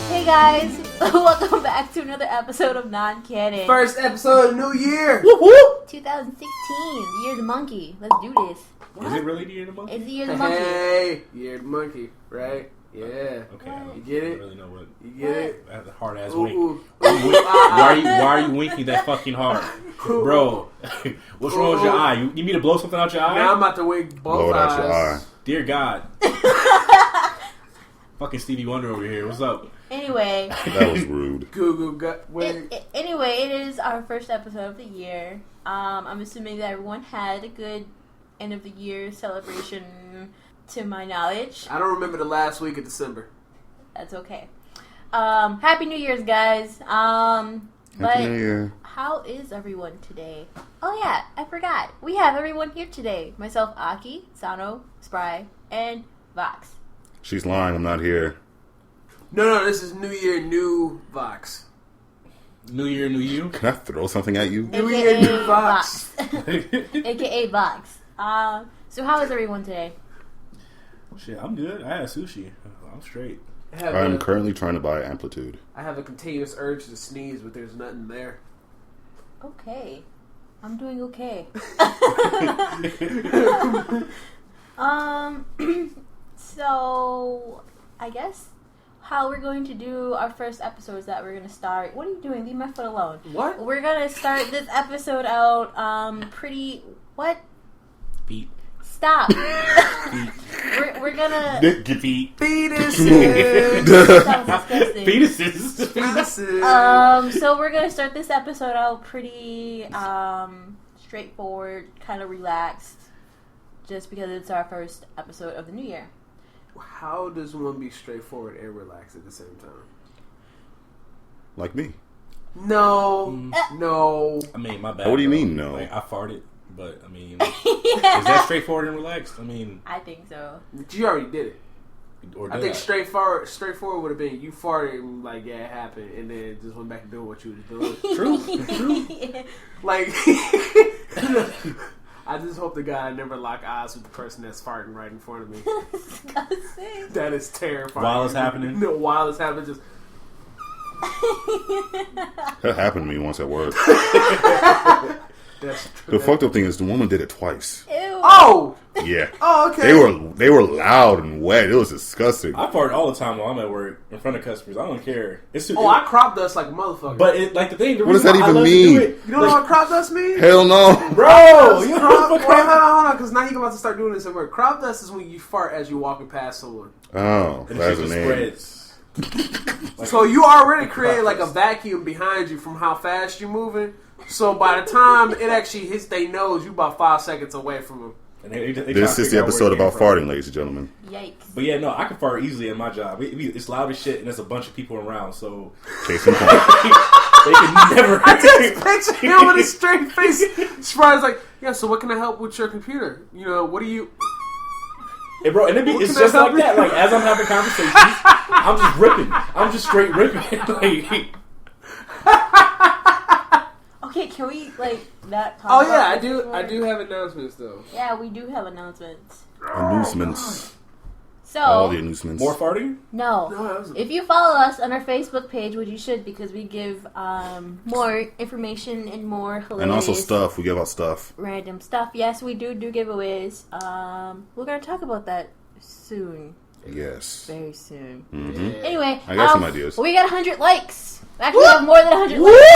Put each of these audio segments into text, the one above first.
Hey guys, welcome back to another episode of Non-Canon. First episode of New Year! Whoop whoop! 2016, the year of the monkey. Let's do this. What? Is it really the year of the monkey? It's the year of the monkey. Hey, year of the monkey, right? Yeah. Okay. What? You get it? I don't really know what. You get it? That's a hard ass Ooh, wink. ooh. Why are you winking that fucking hard, bro? What's wrong with your eye? You need me to blow something out your eye? Now I'm about to wink both Blow it eyes. out your eye. Dear God. Fucking Stevie Wonder over here. What's up? Anyway. That was rude. Google got wait. Anyway, it is our first episode of the year. I'm assuming that everyone had a good end of the year celebration, to my knowledge. I don't remember the last week of December. That's okay. Happy New Year's, guys. Happy New Year. How is everyone today? Oh yeah, I forgot. We have everyone here today. Myself, Aki, Sano, Spry, and Vox. She's lying. I'm not here. No, this is New Year, new Vox. New Year, new you? Can I throw something at you? New Year, new Vox. AKA Vox. So how is everyone today? Shit, I'm good. I had sushi. I'm straight. I'm currently trying to buy Amplitude. I have a continuous urge to sneeze, but there's nothing there. Okay. I'm doing okay. So I guess how we're going to do our first episode is that we're going to start. What are you doing? Leave my foot alone. What? We're going to start this episode out what? Feet. Stop. Feet. we're gonna Feet. Fetuses. that was disgusting. Fetuses. Fetuses. So we're gonna start this episode out pretty straightforward, kind of relaxed, just because it's our first episode of the new year. How does one be straightforward and relaxed at the same time? Like me. No. No. I mean, my bad. What do you bro. mean, no? Like, I farted, but I mean, is that straightforward and relaxed? I mean, I think so. You already did it. or I think straightforward would have been you farted and like, yeah, it happened, and then just went back to doing what you was doing. True. Like, I just hope to God I never lock eyes with the person that's farting right in front of me. Disgusting. That is terrifying. While it's happening? No, while it's happening, just. That happened to me once at work. That's The fucked up thing is the woman did it twice. Ew. Oh! Yeah. Oh, okay. They were loud and wet. It was disgusting. I fart all the time while I'm at work in front of customers. I don't care. I crop dust like a motherfucker. But the thing. The What does reason that why I even love to mean? do it, You don't know what crop dust means? Hell no. bro. You know Crop, what wait, hold on, because now you're about to start doing this at work. Crop dust is when you fart as you're walking past someone. Oh, And that's a it just name. spreads. So you already created like a vacuum behind you from how fast you're moving. So by the time it actually hits their nose, you about 5 seconds away from them. And they try to This is figure the out episode where it came about from. farting, ladies and gentlemen. Yikes. But yeah, no, I can fart easily in my job. It's loud as shit, and there's a bunch of people around, so Case in point. they can never. I just picture him with a straight face. Surprised, like, yeah. So what can I help with your computer? You know, what do you? Hey, bro, and What it's can just I help like that. you? Like as I'm having conversations, I'm just ripping. I'm just straight ripping. Like, Okay, can we not talk Oh about yeah, I this do. anymore? I do have announcements though. Yeah, we do have announcements. Announcements. So All the announcements. more farting? no. No, that was If you follow us on our Facebook page, which you should, because we give more information and more hilarious And also stuff. We give out stuff. random stuff. Yes, we do giveaways. We're gonna talk about that soon, Yes. very soon. Mm-hmm. Anyway, I got some ideas. We got 100 likes. Actually, we have more than 100 likes.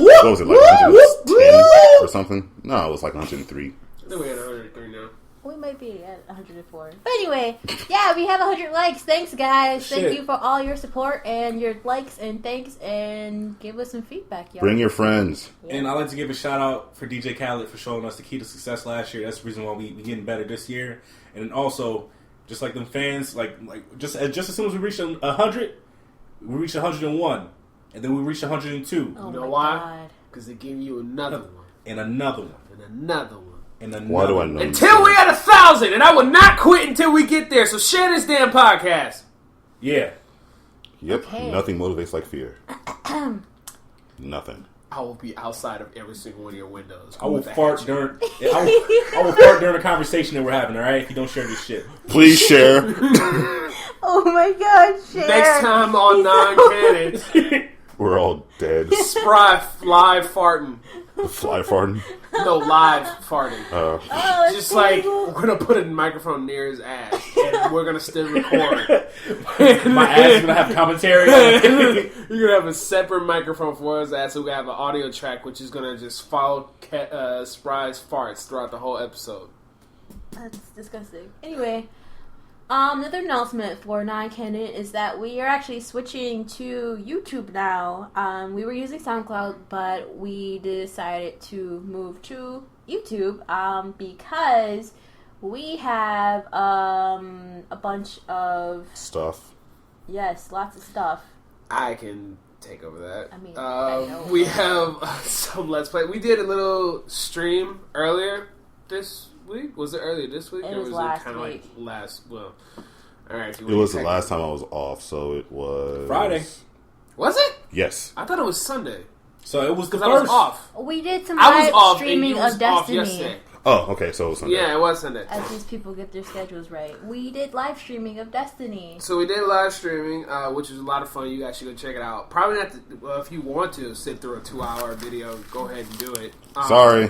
What was it, like 110 or something? No, it was like 103. I think we had 103 now. We might be at 104. But anyway, yeah, we have 100 likes. Thanks, guys. Thank Shit. you for all your support and your likes and thanks, and give us some feedback, y'all. Bring your friends. And I'd like to give a shout out for DJ Khaled for showing us the key to success last year. That's the reason why we getting better this year. And then also, just like them fans, just as soon as we reach 100, we reach 101, and then we reach 102, Oh You know my why? God. Because they give you another one, and another one, and another one. and another. Why do I one. know? Until we at 1,000, and I will not quit until we get there. So share this damn podcast. Yeah. Yep. Okay. Nothing motivates like fear. Nothing. I will be outside of every single one of your windows. I will fart during a conversation that we're having. All right, if you don't share this shit, Please share. Oh my god, share. Next time on Non-Canon, We're all dead. Spry fly farting. Fly farting. No, live farting. Oh, Just like, we're going to put a microphone near his ass, and we're going to still record. my ass is gonna have commentary. You're going to have a separate microphone for his ass, so we have an audio track, which is going to just follow Spry's farts throughout the whole episode. That's disgusting. Anyway, another announcement for Non-Canon is that we are actually switching to YouTube now. We were using SoundCloud, but we decided to move to YouTube because we have a bunch of Stuff. yes, lots of stuff. I can take over that. I mean, I know. We have some Let's Play. We did a little stream earlier this week. Was it earlier this week? It or was was last it kind of week. like last? Well, all right. It was the last time I was off, so it was Friday. Was it? Yes. I thought it was Sunday So it was the because I was first. off. We did some I was live off and streaming you was of off Destiny. yesterday. Oh, okay. So it was Sunday. Yeah, it was Sunday. As these people get their schedules right, we did live streaming of Destiny. So we did live streaming, which was a lot of fun. You guys should go check it out. Probably not. If you want to sit through a 2-hour video, go ahead and do it. Sorry.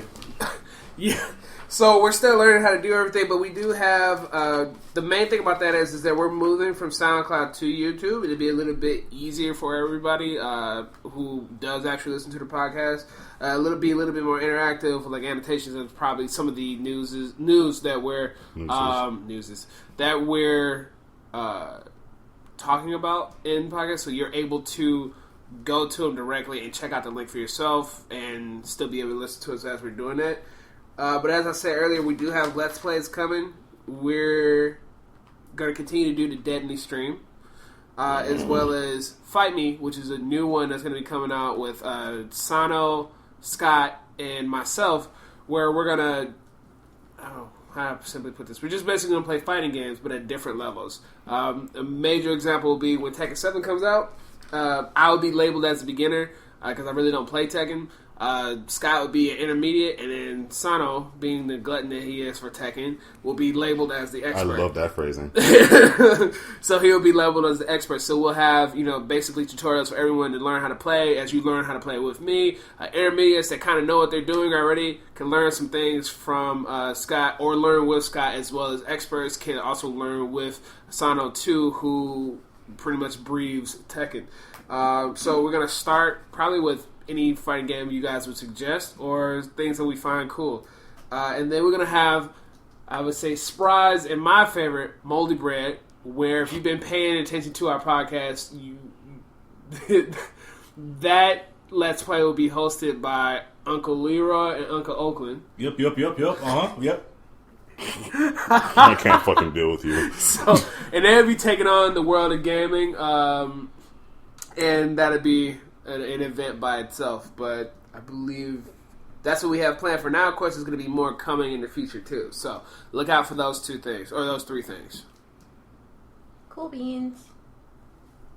Yeah. So we're still learning how to do everything, but we do have the main thing about that is that we're moving from SoundCloud to YouTube. It'll be a little bit easier for everybody who does actually listen to the podcast. A little bit more interactive, like annotations and probably some of the news that we're talking about in podcast. So you're able to go to them directly and check out the link for yourself, and still be able to listen to us as we're doing that. But as I said earlier, we do have Let's Plays coming. We're going to continue to do the Deadly stream, as well as Fight Me, which is a new one that's going to be coming out with Sano, Scott, and myself, where we're going to... how to simply put this? We're just basically going to play fighting games, but at different levels. A major example will be when Tekken 7 comes out. I will be labeled as a beginner, because I really don't play Tekken. Scott would be an intermediate, and then Sano, being the glutton that he is for Tekken, will be labeled as the expert. I love that phrasing. So he'll be labeled as the expert. So we'll have, basically tutorials for everyone to learn how to play as you learn how to play with me. Intermediates that kind of know what they're doing already can learn some things from Scott, or learn with Scott, as well as experts can also learn with Sano too, who pretty much breathes Tekken. So we're going to start probably with any fighting game you guys would suggest, or things that we find cool. And then we're going to have, I would say, Spry's and my favorite, Moldy Bread, where if you've been paying attention to our podcast, that Let's Play will be hosted by Uncle Leroy and Uncle Oakland. Yep. Yep. I can't fucking deal with you. So, and they'll be taking on the world of gaming, and that'll be an event by itself. But I believe that's what we have planned for now. Of course, there's going to be more coming in the future too. So look out for those 2 things, or those 3 things. Cool beans.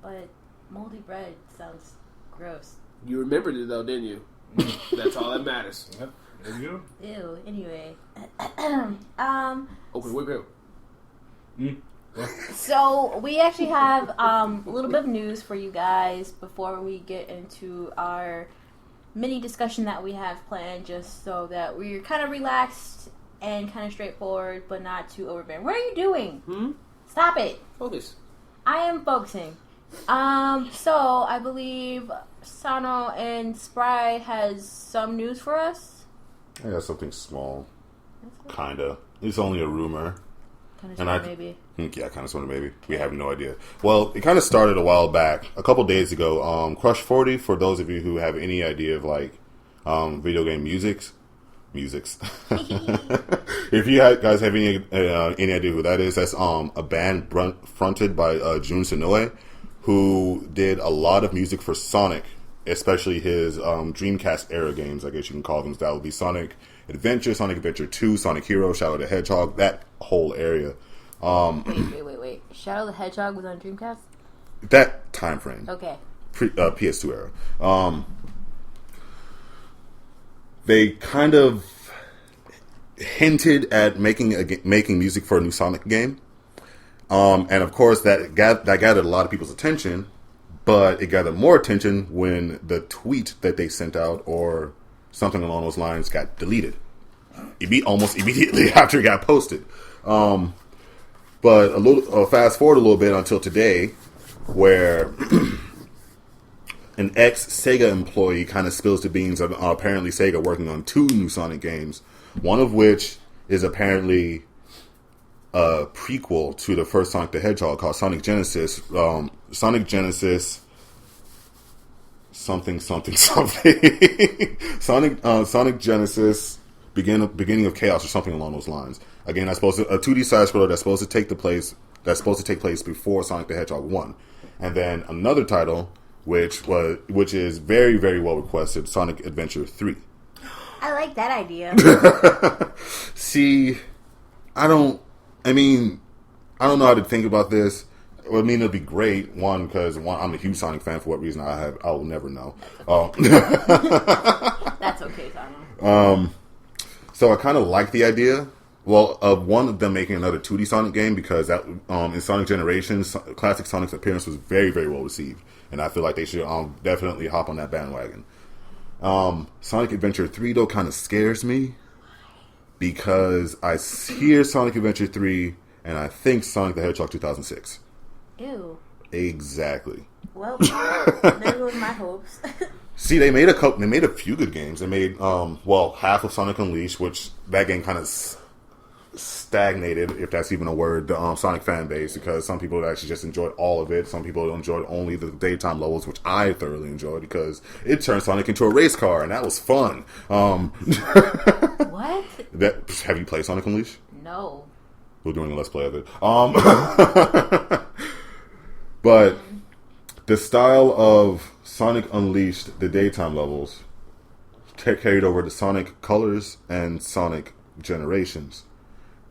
But moldy bread sounds gross. You remembered it though, didn't you? That's all that matters. Yep. There you go. Ew. Anyway. Open whip go. So we actually have a little bit of news for you guys before we get into our mini discussion that we have planned, just so that we're kind of relaxed and kind of straightforward, but not too overbearing. What are you doing? Stop it. Focus. I am focusing. So I believe Sano and Spry has some news for us. I got something small. Kinda. It's only a rumor. Kind of maybe. Yeah, kind of sort of maybe. We have no idea. Well, it kind of started a while back, a couple days ago. Crush 40, for those of you who have any idea of like video game musics. If you guys have any idea who that is, that's a band fronted by Jun Sonoe, who did a lot of music for Sonic, especially his Dreamcast era games, I guess you can call them. That would be Sonic Adventure, Sonic Adventure 2, Sonic Hero, Shadow the Hedgehog, that whole area. Wait. Shadow the Hedgehog was on Dreamcast? That time frame. Okay. PS2 era. they kind of hinted at making music for a new Sonic game. And of course, that gathered a lot of people's attention, but it gathered more attention when the tweet that they sent out or something along those lines got deleted. Almost immediately after it got posted. But fast forward a little bit until today, where an ex-Sega employee kind of spills the beans of apparently Sega working on 2 new Sonic games, one of which is apparently a prequel to the first Sonic the Hedgehog called Sonic Genesis. Sonic Genesis something. Sonic Genesis beginning of Chaos or something along those lines. Again, that's supposed to a 2D side scroller that's supposed to take place before Sonic the Hedgehog 1. And then another title which is very, very well requested, Sonic Adventure 3. I like that idea. See, I don't know how to think about this. I mean, it'll be great. One, because I'm a huge Sonic fan. For what reason I will never know. That's okay, Simon. So I kind of like the idea. Well, of one of them making another 2D Sonic game, because that in Sonic Generations, classic Sonic's appearance was very, very well received, and I feel like they should definitely hop on that bandwagon. Sonic Adventure 3 though kind of scares me, because I hear Sonic Adventure 3 and I think Sonic the Hedgehog 2006. Ew. Exactly. Well, there goes my hopes. See, they made a few good games. They made half of Sonic Unleashed, which that game kind of stagnated, if that's even a word, the Sonic fan base, because some people actually just enjoyed all of it. Some people enjoyed only the daytime levels, which I thoroughly enjoyed because it turned Sonic into a race car, and that was fun. What? Have you played Sonic Unleashed? No. We're doing a let's play of it. But the style of Sonic Unleashed, the daytime levels, carried over to Sonic Colors and Sonic Generations.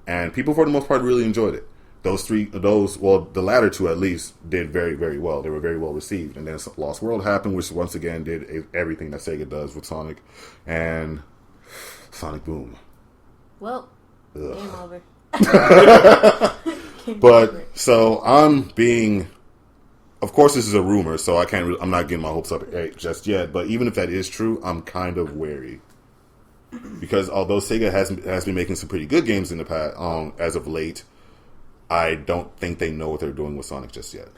And people, for the most part, really enjoyed it. The latter two at least, did very, very well. They were very well received. And then Lost World happened, which once again did everything that Sega does with Sonic. And Sonic Boom. Well, game over. So I'm being... Of course, this is a rumor, so I'm not getting my hopes up just yet. But even if that is true, I'm kind of wary. Because although Sega has been making some pretty good games in the past, as of late, I don't think they know what they're doing with Sonic just yet.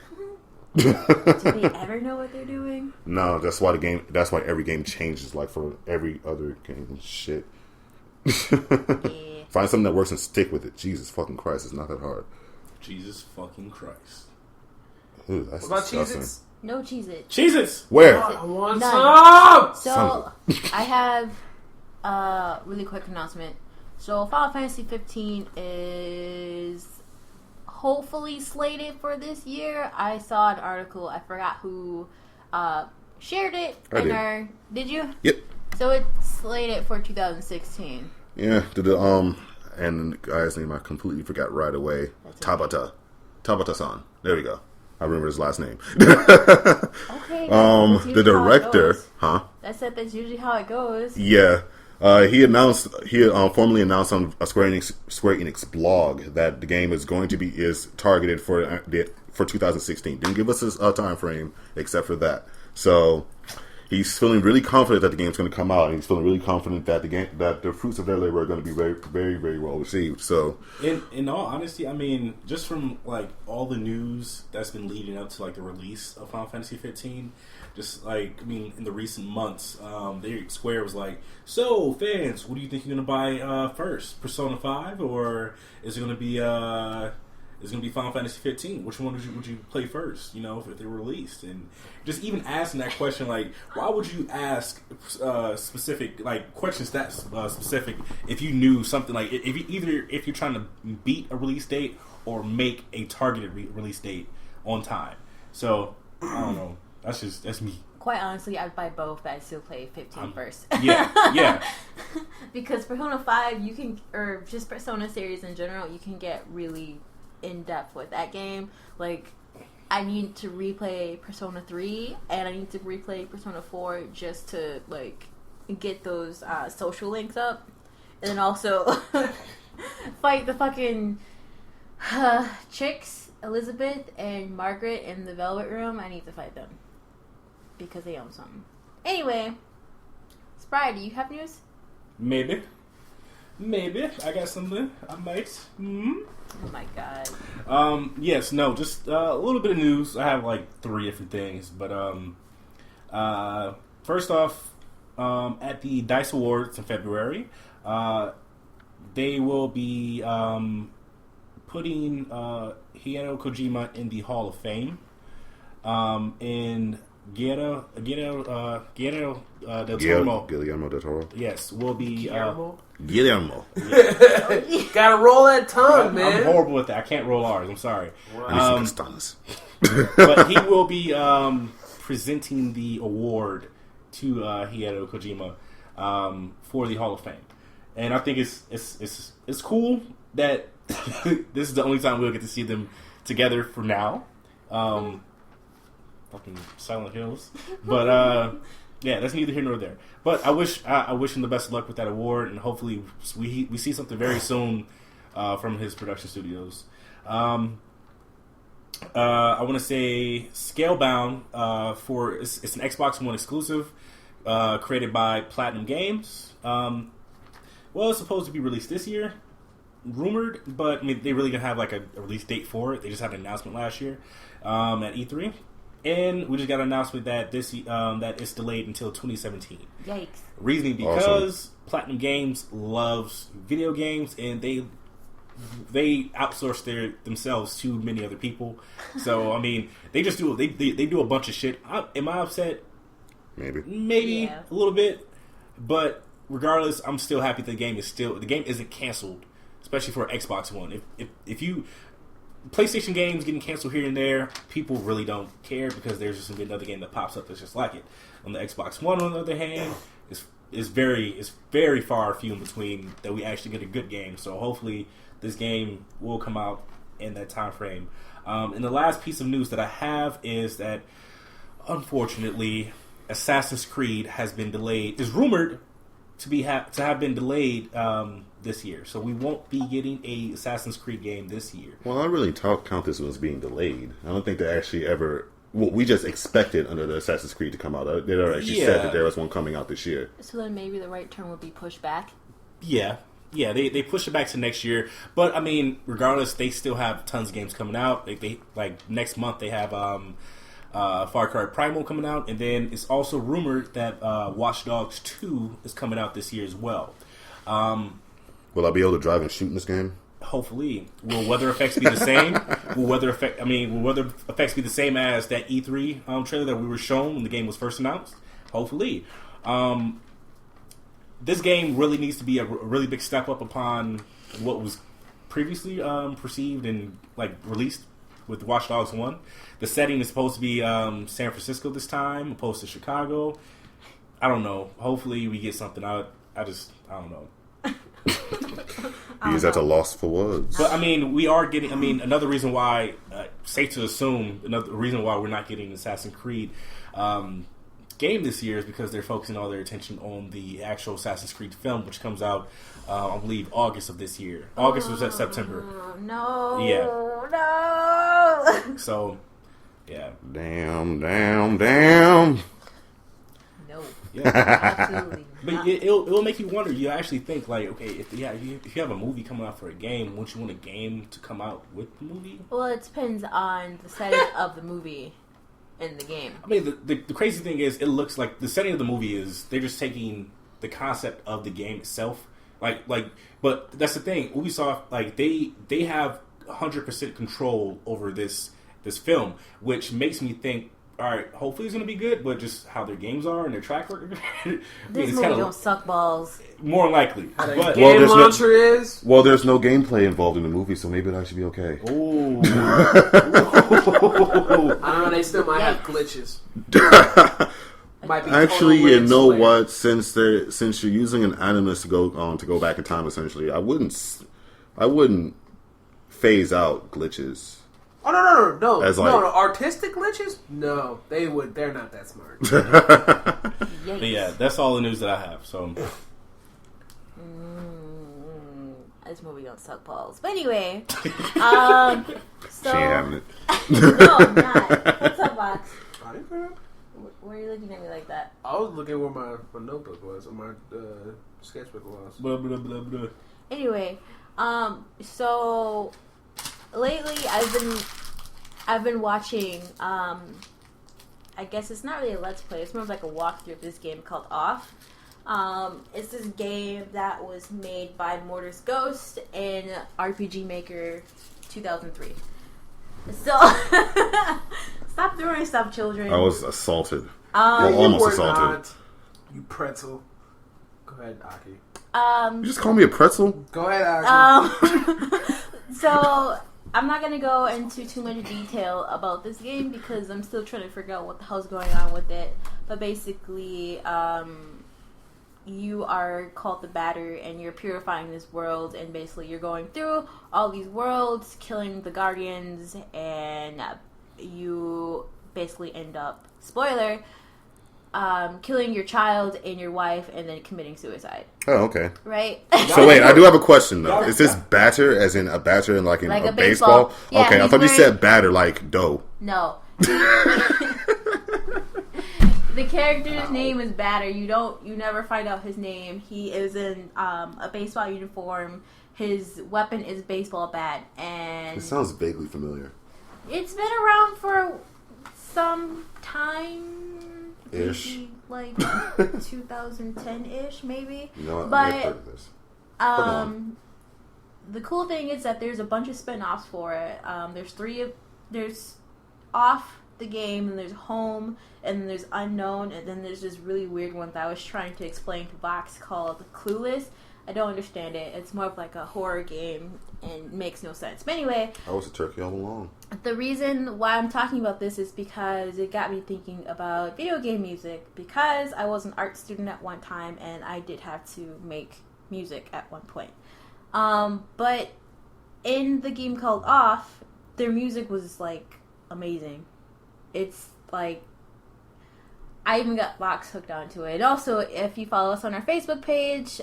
Do they ever know what they're doing? No, that's why every game changes, like for every other game. Shit. Yeah. Find something that works and stick with it. Jesus fucking Christ, it's not that hard. Jesus fucking Christ. Ooh, that's what about disgusting. Cheez-Its? No Cheez-Its. Cheez-Its! Where? I want None. some! So, I have a really quick announcement. So, Final Fantasy 15 is hopefully slated for this year. I saw an article. I forgot who shared it. Did you? Yep. So, it's slated for 2016. Yeah. And the guy's name I completely forgot right away. Tabata-san. There we go. I remember his last name. Okay. The director, huh? That's usually how it goes. Yeah. He formally announced on a Square Enix blog that the game is targeted for 2016. Didn't give us a time frame except for that. So he's feeling really confident that the game's going to come out, and he's feeling really confident that the fruits of their labor are going to be very, very, very well received. So, in all honesty, I mean, just from like all the news that's been leading up to like the release of Final Fantasy 15, just like in the recent months, Square was like, "So, fans, what do you think you're going to buy first? Persona 5, or is it going to be Final Fantasy 15. Which one would you play first, if they were released?" And just even asking that question, like, why would you ask specific, like, questions that specific if you knew something, like, if you're trying to beat a release date or make a targeted release date on time. So, I don't know. That's me. Quite honestly, I'd buy both, but I'd still play 15 first. Yeah. Because Persona 5, or just Persona series in general, you can get really in-depth with that game. Like, I need to replay Persona 3 and I need to replay Persona 4 just to like get those social links up, and then also fight the fucking chicks, Elizabeth and Margaret in the Velvet Room. I need to fight them because they own something. Anyway, Spry, do you have news? Maybe. I got something. I might. Mm-hmm. Oh my god. Yes, no, just a little bit of news. I have like 3 different things, but first off, at the DICE Awards in February, they will be putting Hideo Kojima in the Hall of Fame. And Guillermo del Toro. Guillermo del Toro. Yes, will be Guillermo. Gotta roll that tongue, man. I'm horrible with that. I can't roll R's. I'm sorry. Wow. But he will be presenting the award to Hideo Kojima for the Hall of Fame, and I think it's cool that this is the only time we'll get to see them together for now. Fucking Silent Hills, but yeah, that's neither here nor there. But I wish him the best of luck with that award, and hopefully we see something very soon from his production studios. I want to say Scalebound for it's an Xbox One exclusive created by Platinum Games. Well, it's supposed to be released this year, rumored, but I mean they really didn't have like a release date for it. They just had an announcement last year at E3. And we just got an announcement that that it's delayed until 2017. Yikes. Reasoning because Platinum Games loves video games and they outsource themselves to many other people. So I mean, they just do they do a bunch of shit. Am I upset? Maybe a little bit, but regardless, I'm still happy the game isn't canceled, especially for Xbox One. If you PlayStation games getting canceled here and there, people really don't care because there's just another game that pops up that's just like it. On the Xbox One, on the other hand, it's very far few in between that we actually get a good game. So hopefully this game will come out in that time frame. And the last piece of news that I have is that unfortunately Assassin's Creed has been delayed. Is rumored to have been delayed this year, so we won't be getting a Assassin's Creed game this year. Well, I really count this one as being delayed. I don't think they actually ever. Well, we just expected under the Assassin's Creed to come out. They never actually said that there was one coming out this year. So then maybe the right term would be pushed back. Yeah, they push it back to next year. But I mean, regardless, they still have tons of games coming out. They next month they have Far Cry Primal coming out, and then it's also rumored that Watch Dogs 2 is coming out this year as well. Will I be able to drive and shoot in this game? Hopefully. Will weather effects be the same? Will weather effects be the same as that E3 trailer that we were shown when the game was first announced? Hopefully. This game really needs to be a really big step up upon what was previously perceived and released with Watch Dogs 1. The setting is supposed to be San Francisco this time, opposed to Chicago. I don't know. Hopefully we get something out. I don't know. He's at a loss for words. But I mean, we are getting. I mean, another reason why, safe to assume, another reason why we're not getting an Assassin's Creed game this year is because they're focusing all their attention on the actual Assassin's Creed film, which comes out, I believe, August of this year. August was at September. No. Yeah. No. So, yeah. Damn. No. Yeah. Absolutely. But it'll make you wonder. You actually think okay, if you have a movie coming out for a game, wouldn't you want a game to come out with the movie? Well, it depends on the setting of the movie and the game. I mean, the crazy thing is, it looks like the setting of the movie is they're just taking the concept of the game itself. But that's the thing. Ubisoft, they have 100% control over this film, which makes me think, all right, hopefully it's going to be good, but just how their games are and their track record. This movie don't suck balls. More likely. But game launcher is? Well, there's no gameplay involved in the movie, so maybe it'll actually be okay. Ooh. I don't know, they still might have glitches. Might be actually, you know what? Since you're using an animus to go back in time, essentially, I wouldn't phase out glitches. Oh no! As like- No, artistic glitches? No, they're not that smart. But yeah, that's all the news that I have. So this movie don't suck balls. But anyway, so She ain't having it. no, I'm not. What's up, Box? Why are you looking at me like that? I was looking where my notebook was, or my sketchbook was. blah blah blah blah. Anyway, so lately I've been watching. I guess it's not really a let's play. It's more of like a walkthrough of this game called Off. It's this game that was made by Mortar's Ghost in RPG Maker 2003. So stop throwing stuff, children. I was assaulted. Well, You almost were assaulted. not, you pretzel. Go ahead, Aki. You just call me a pretzel? Go ahead, Aki. So I'm not gonna go into too much detail about this game because I'm still trying to figure out what the hell's going on with it. But basically, you are called the Batter, and you're purifying this world, and basically you're going through all these worlds, killing the Guardians, and you basically end up, spoiler, killing your child and your wife, and then committing suicide. Oh, okay. Right? So wait, I do have a question though. Is this batter as in a batter in like in Like a a baseball? baseball. Yeah, Okay, I he's thought you wearing- said batter like dough. No. The character's name is Batter. You never find out his name. He is in a baseball uniform. His weapon is baseball bat, and It sounds vaguely familiar. it's been around for some time. Ish. Maybe like 2010-ish, maybe. You know what? But, I've heard of this. The cool thing is that there's a bunch of spin-offs for it. There's Off the Game, and there's Home, and then there's Unknown, and then there's this really weird one that I was trying to explain to Vox called Clueless. I don't understand it. It's more of like a horror game and makes no sense. But anyway, I was a turkey all along. the reason why I'm talking about this is because it got me thinking about video game music, because I was an art student at one time and I did have to make music at one point. But in the game called Off, their music was like amazing. It's like I even got Vox hooked onto it. And also, if you follow us on our Facebook page,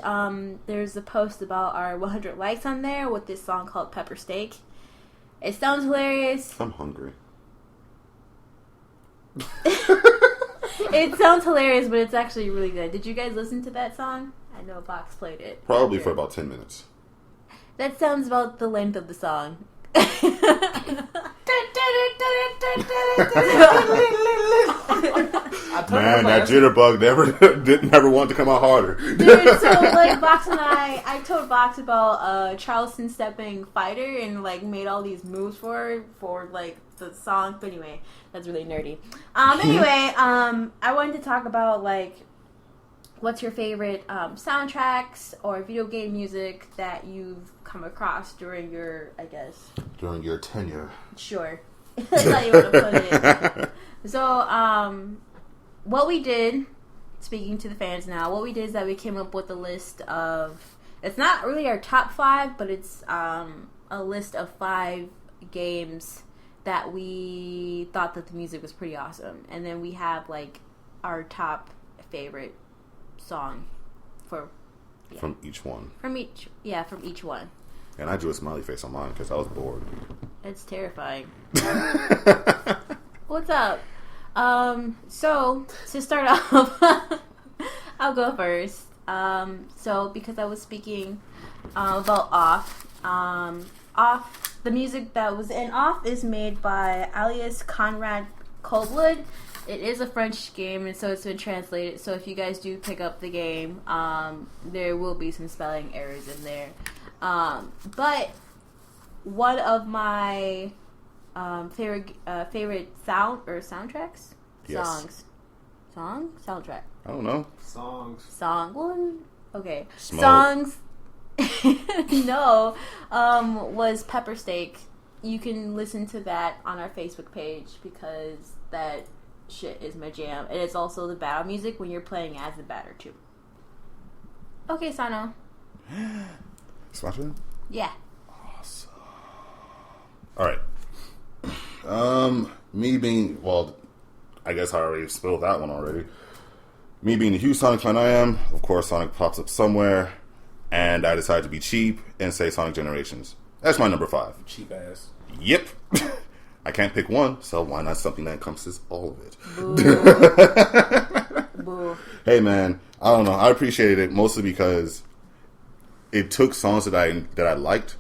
there's a post about our 100 likes on there with this song called Pepper Steak. It sounds hilarious. I'm hungry. It sounds hilarious, but it's actually really good. Did you guys listen to that song? I know Vox played it. Probably for about 10 minutes. That sounds about the length of the song. Man, that jitterbug never wanted to come out harder. Dude, so like Vox and I told Vox about Charleston stepping fighter and like made all these moves for like the song. But anyway, that's really nerdy. Anyway, I wanted to talk about like what's your favorite soundtracks or video game music that you've come across during your, I guess, During your tenure. sure. That's how you want to put it. So, what we did, speaking to the fans now, what we did is that we came up with a list of, it's not really our top 5, but it's a list of 5 games that we thought that the music was pretty awesome. And then we have, like, our top favorite song From each one. from each one. And I drew a smiley face on mine because I was bored. It's terrifying. What's up? So to start off, I'll go first. So because I was speaking about Off, the music that was in Off is made by alias Conrad Coldwood. It is a French game, and so it's been translated. So if you guys do pick up the game, there will be some spelling errors in there. But one of my favorite soundtracks? Yes. Soundtrack. I don't know. Song. Well, okay. Smoke. Songs. No. Was Pepper Steak. You can listen to that on our Facebook page because that shit is my jam. And it's also the battle music when you're playing as the batter too. Okay, Sano. Smash it? Yeah. Awesome. Alright. Me being, well, I guess I already spilled that one already. Me being the huge Sonic fan I am, of course Sonic pops up somewhere, and I decided to be cheap and say Sonic Generations. That's my number 5. Cheap ass. Yep. I can't pick one, so why not something that encompasses all of it? Boo. Boo. Hey man, I don't know. I appreciated it mostly because it took songs that I liked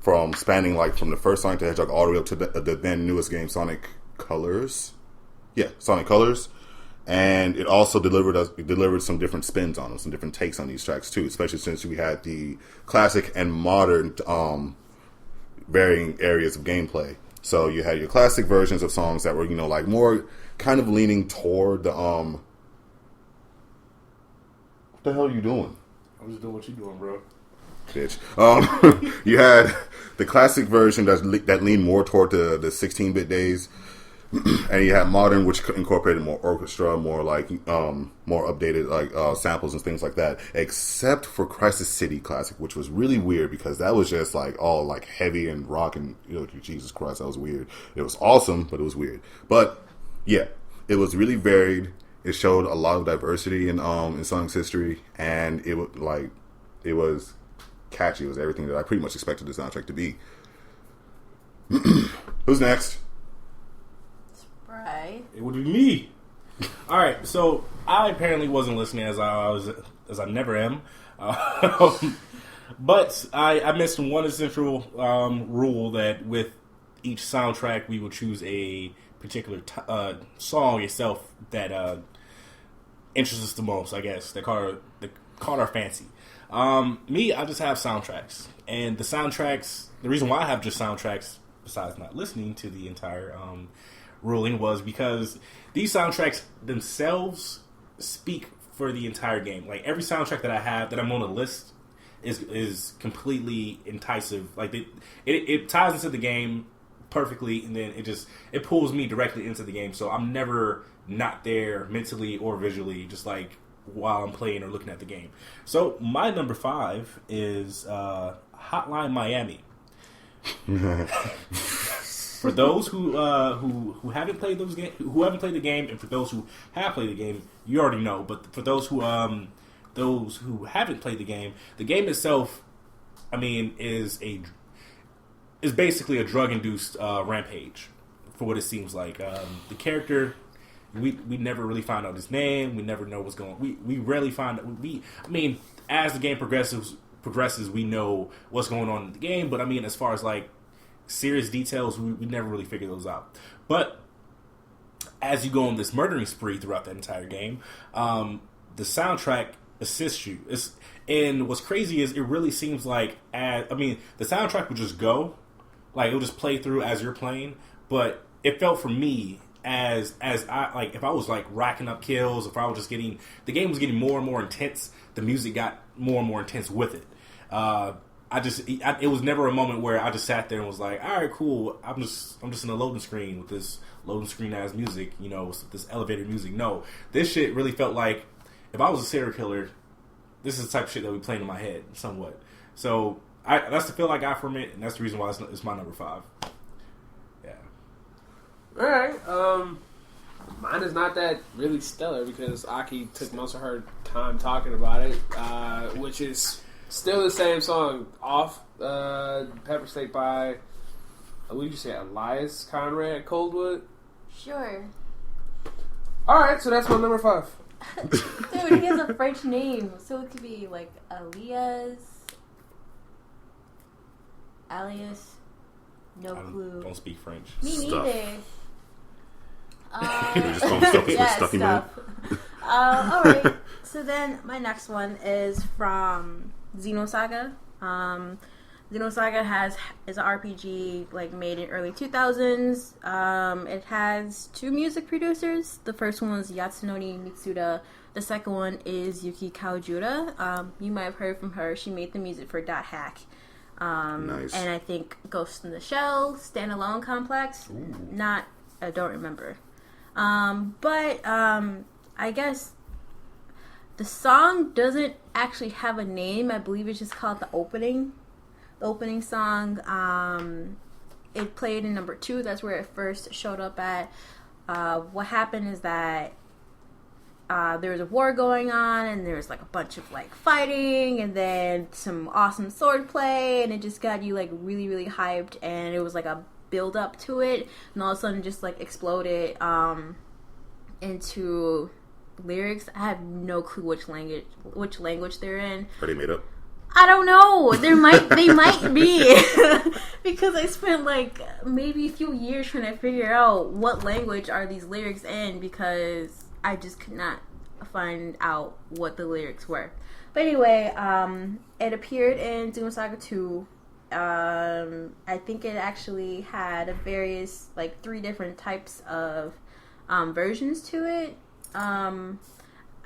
from spanning like from the first Sonic the Hedgehog all the way up to the then newest game, Sonic Colors. Yeah, Sonic Colors. And it also delivered some different spins on them, some different takes on these tracks too, especially since we had the classic and modern varying areas of gameplay. So you had your classic versions of songs that were, like more kind of leaning toward the what the hell are you doing? I'm just doing what you doing, bro. Bitch. You had the classic version that leaned more toward the 16-bit days. And you had modern, which incorporated more orchestra, more like more updated like samples and things like that. Except for Crisis City Classic, which was really weird because that was just like all like heavy and rock and Jesus Christ, that was weird. It was awesome, but it was weird. But yeah, it was really varied. It showed a lot of diversity in Sonic's history, and it was catchy. It was everything that I pretty much expected the soundtrack to be. Who's next? It would be me. All right, so I apparently wasn't listening as I never am, but I missed one essential rule that with each soundtrack we will choose a particular song itself that interests us the most. I guess that caught our fancy. Me, I just have soundtracks, and the soundtracks. The reason why I have just soundtracks, besides not listening to the entire ruling, was because these soundtracks themselves speak for the entire game. Like every soundtrack that I have that I'm on a list is completely enticing. Like it ties into the game perfectly, and then it pulls me directly into the game. So I'm never not there mentally or visually, just like while I'm playing or looking at the game. So my number 5 is Hotline Miami. For those who haven't played the game, and for those who have played the game, you already know. But for those who haven't played the game itself, I mean, is basically a drug-induced rampage, for what it seems like. The character, we never really find out his name. We never know what's going on. We rarely find out. I mean, as the game progresses, we know what's going on in the game. But I mean, as far as like serious details, we never really figure those out. But as you go on this murdering spree throughout the entire game, the soundtrack assists you. And what's crazy is it really seems like, the soundtrack would just go, like it would just play through as you're playing. But it felt for me as I like, if I was like racking up kills, if I was just the game was getting more and more intense, the music got more and more intense with it. It was never a moment where I just sat there and was like, all right, cool, I'm just in a loading screen with this loading screen ass music, this elevator music. No, this shit really felt like if I was a serial killer, this is the type of shit that would be playing in my head somewhat. So that's the feel I got from it, and that's the reason why it's my number 5. Yeah. All right. Mine is not that really stellar because Aki took most of her time talking about it, which is still the same song, Off, Pepper Steak by, what did you say, Elias Conrad Coldwood? Sure. Alright, so that's my number 5. Dude, he has a French name, so it could be like Elias, no clue. Don't speak French. Me neither. Just stuff yeah, stuffy man. Alright, so then my next one is from Xenosaga. Xenosaga is an RPG like made in early 2000s. It has 2 music producers. The first one was Yatsunori Mitsuda. The second one is Yuki Kawajura. You might have heard from her. She made the music for Dot Hack. Nice. And I think Ghost in the Shell, Standalone Complex. Ooh. I don't remember. But I guess the song doesn't actually have a name. I believe it's just called The Opening. The opening song, it played in number 2. That's where it first showed up at. What happened is that there was a war going on, and there was like a bunch of like fighting, and then some awesome sword play, and it just got you like really, really hyped, and it was like a build up to it, and all of a sudden just like exploded into lyrics. I have no clue which language they're in. Are they made up? I don't know. They might be because I spent like maybe a few years trying to figure out what language are these lyrics in, because I just could not find out what the lyrics were. But anyway, it appeared in Xenosaga 2. I think it actually had various, like 3 different types of versions to it.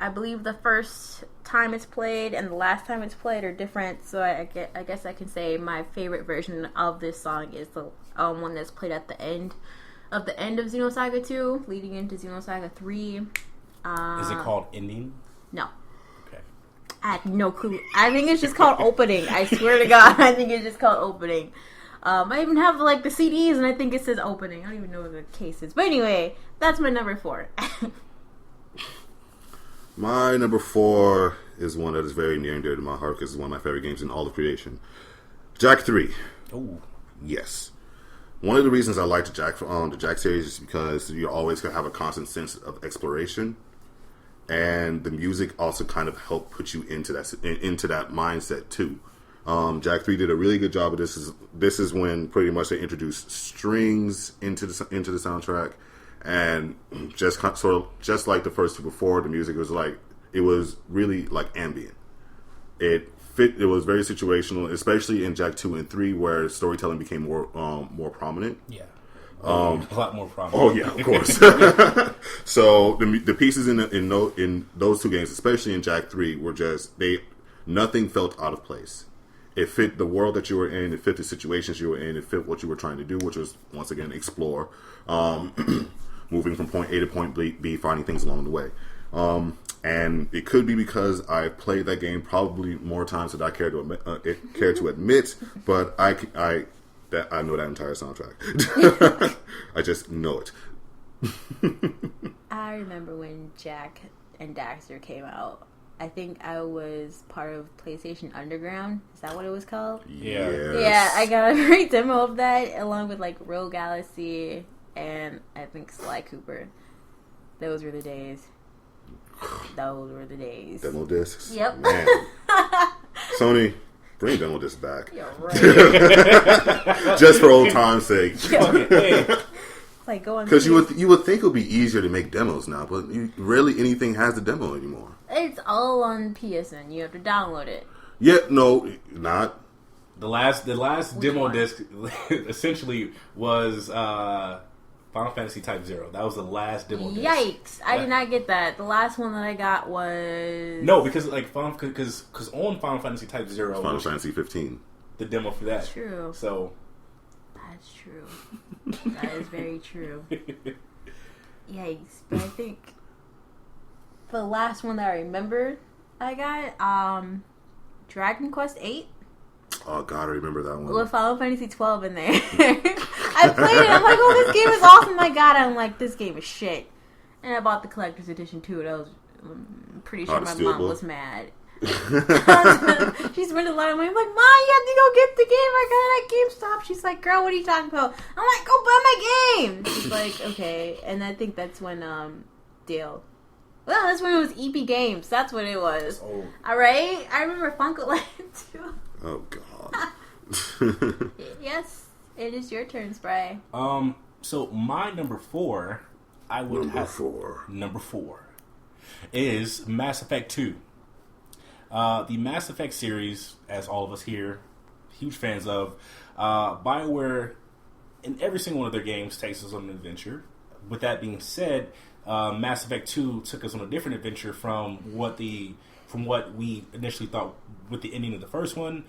I believe the first time it's played and the last time it's played are different, so I guess I can say my favorite version of this song is the one that's played at the end of Xenosaga 2, leading into Xenosaga 3. Is it called Ending? No. Okay. I had no clue. I think it's just called Opening. I swear to God, I think it's just called Opening. I even have like the CDs, and I think it says Opening. I don't even know what the case is. But anyway, that's my number 4. My number 4 is one that is very near and dear to my heart because it's one of my favorite games in all of creation. Jak 3. Oh. Yes. One of the reasons I like the Jak series is because you always have a constant sense of exploration, and the music also kind of help put you into that mindset too. Jak 3 did a really good job of this. This is when pretty much they introduced strings into the soundtrack. And just like the first 2 before, the music was really like ambient. It was very situational, especially in Jak 2 and 3, where storytelling became more prominent. Yeah, a lot more prominent. Oh yeah, of course. So the pieces in those 2 games, especially in Jak 3, were nothing felt out of place. It fit the world that you were in. It fit the situations you were in. It fit what you were trying to do, which was once again explore. Moving from point A to point B, finding things along the way. And it could be because I played that game probably more times than I care to admit, but I know that entire soundtrack. I just know it. I remember when Jak and Daxter came out. I think I was part of PlayStation Underground. Is that what it was called? Yeah. Yes. Yeah, I got a great demo of that, along with like Rogue Galaxy and I think Sly Cooper. Those were the days. Demo discs? Yep. Man. Sony, bring demo discs back. You're right. Just for old time's sake. Like going because you would think it would be easier to make demos now, but rarely anything has a demo anymore. It's all on PSN. You have to download it. Yeah, no, not. The last demo one? disc essentially was Final Fantasy Type 0. That was the last demo disc. Yikes! I did not get that. The last one that I got was because on Final Fantasy Type 0 Final Fantasy 15. The demo for that. True. So that's true. That is very true. Yikes! But I think the last one that I remembered I got Dragon Quest 8. Oh God, I remember that one. With Final Fantasy 12 in there. I played it. I'm like, oh, this game is awesome. My God, I'm like, this game is shit. And I bought the collector's edition too. I'm pretty sure my mom was mad. She spent a lot of money. I'm like, Mom, you have to go get the game. I got it at GameStop. She's like, girl, what are you talking about? I'm like, go buy my game. She's like, okay. And I think that's when Dale. Well, that's when it was EP Games. That's what it was. Oh. All right. I remember Funko Land too. Oh God. Yes, it is your turn, Spray. So my number 4, I would number 4 is Mass Effect 2. The Mass Effect series, as all of us here, huge fans of, BioWare in every single one of their games takes us on an adventure. With that being said, Mass Effect 2 took us on a different adventure from what we initially thought with the ending of the first one.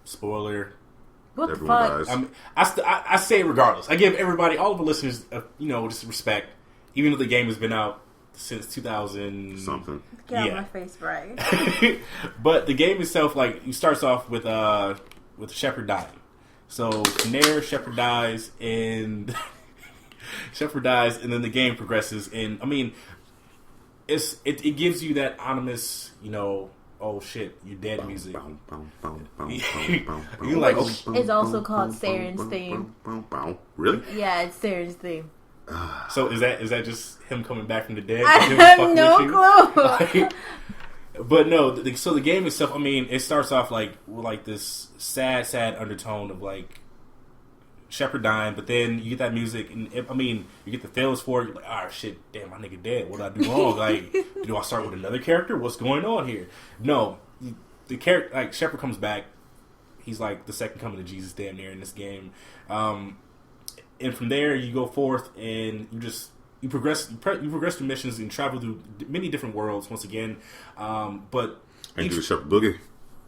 Spoiler. What Everyone the fuck? dies. I mean, I say it regardless. I give everybody, all of the listeners, just respect, even though the game has been out since 2000 something. Get out of my face, Spray. But the game itself, like, it starts off with Shepard dying. So from there, Shepard dies, and then the game progresses. And I mean, it gives you that ominous, oh shit, you're dead music. You like, it's also called Saren's theme. Really? Yeah, it's Saren's theme. So is that just him coming back from the dead? I have no clue. But no, so the game itself, I mean, it starts off with this sad undertone of like Shepard dying, but then you get that music, and you get the feels for it. You're like, oh shit, damn, my nigga dead. What did I do wrong? Like, do I start with another character? What's going on here? No, the character, like Shepard comes back. He's like the second coming of Jesus, damn near, in this game. And from there, you go forth, and you progress through missions and travel through many different worlds once again. But and do Shepard Boogie.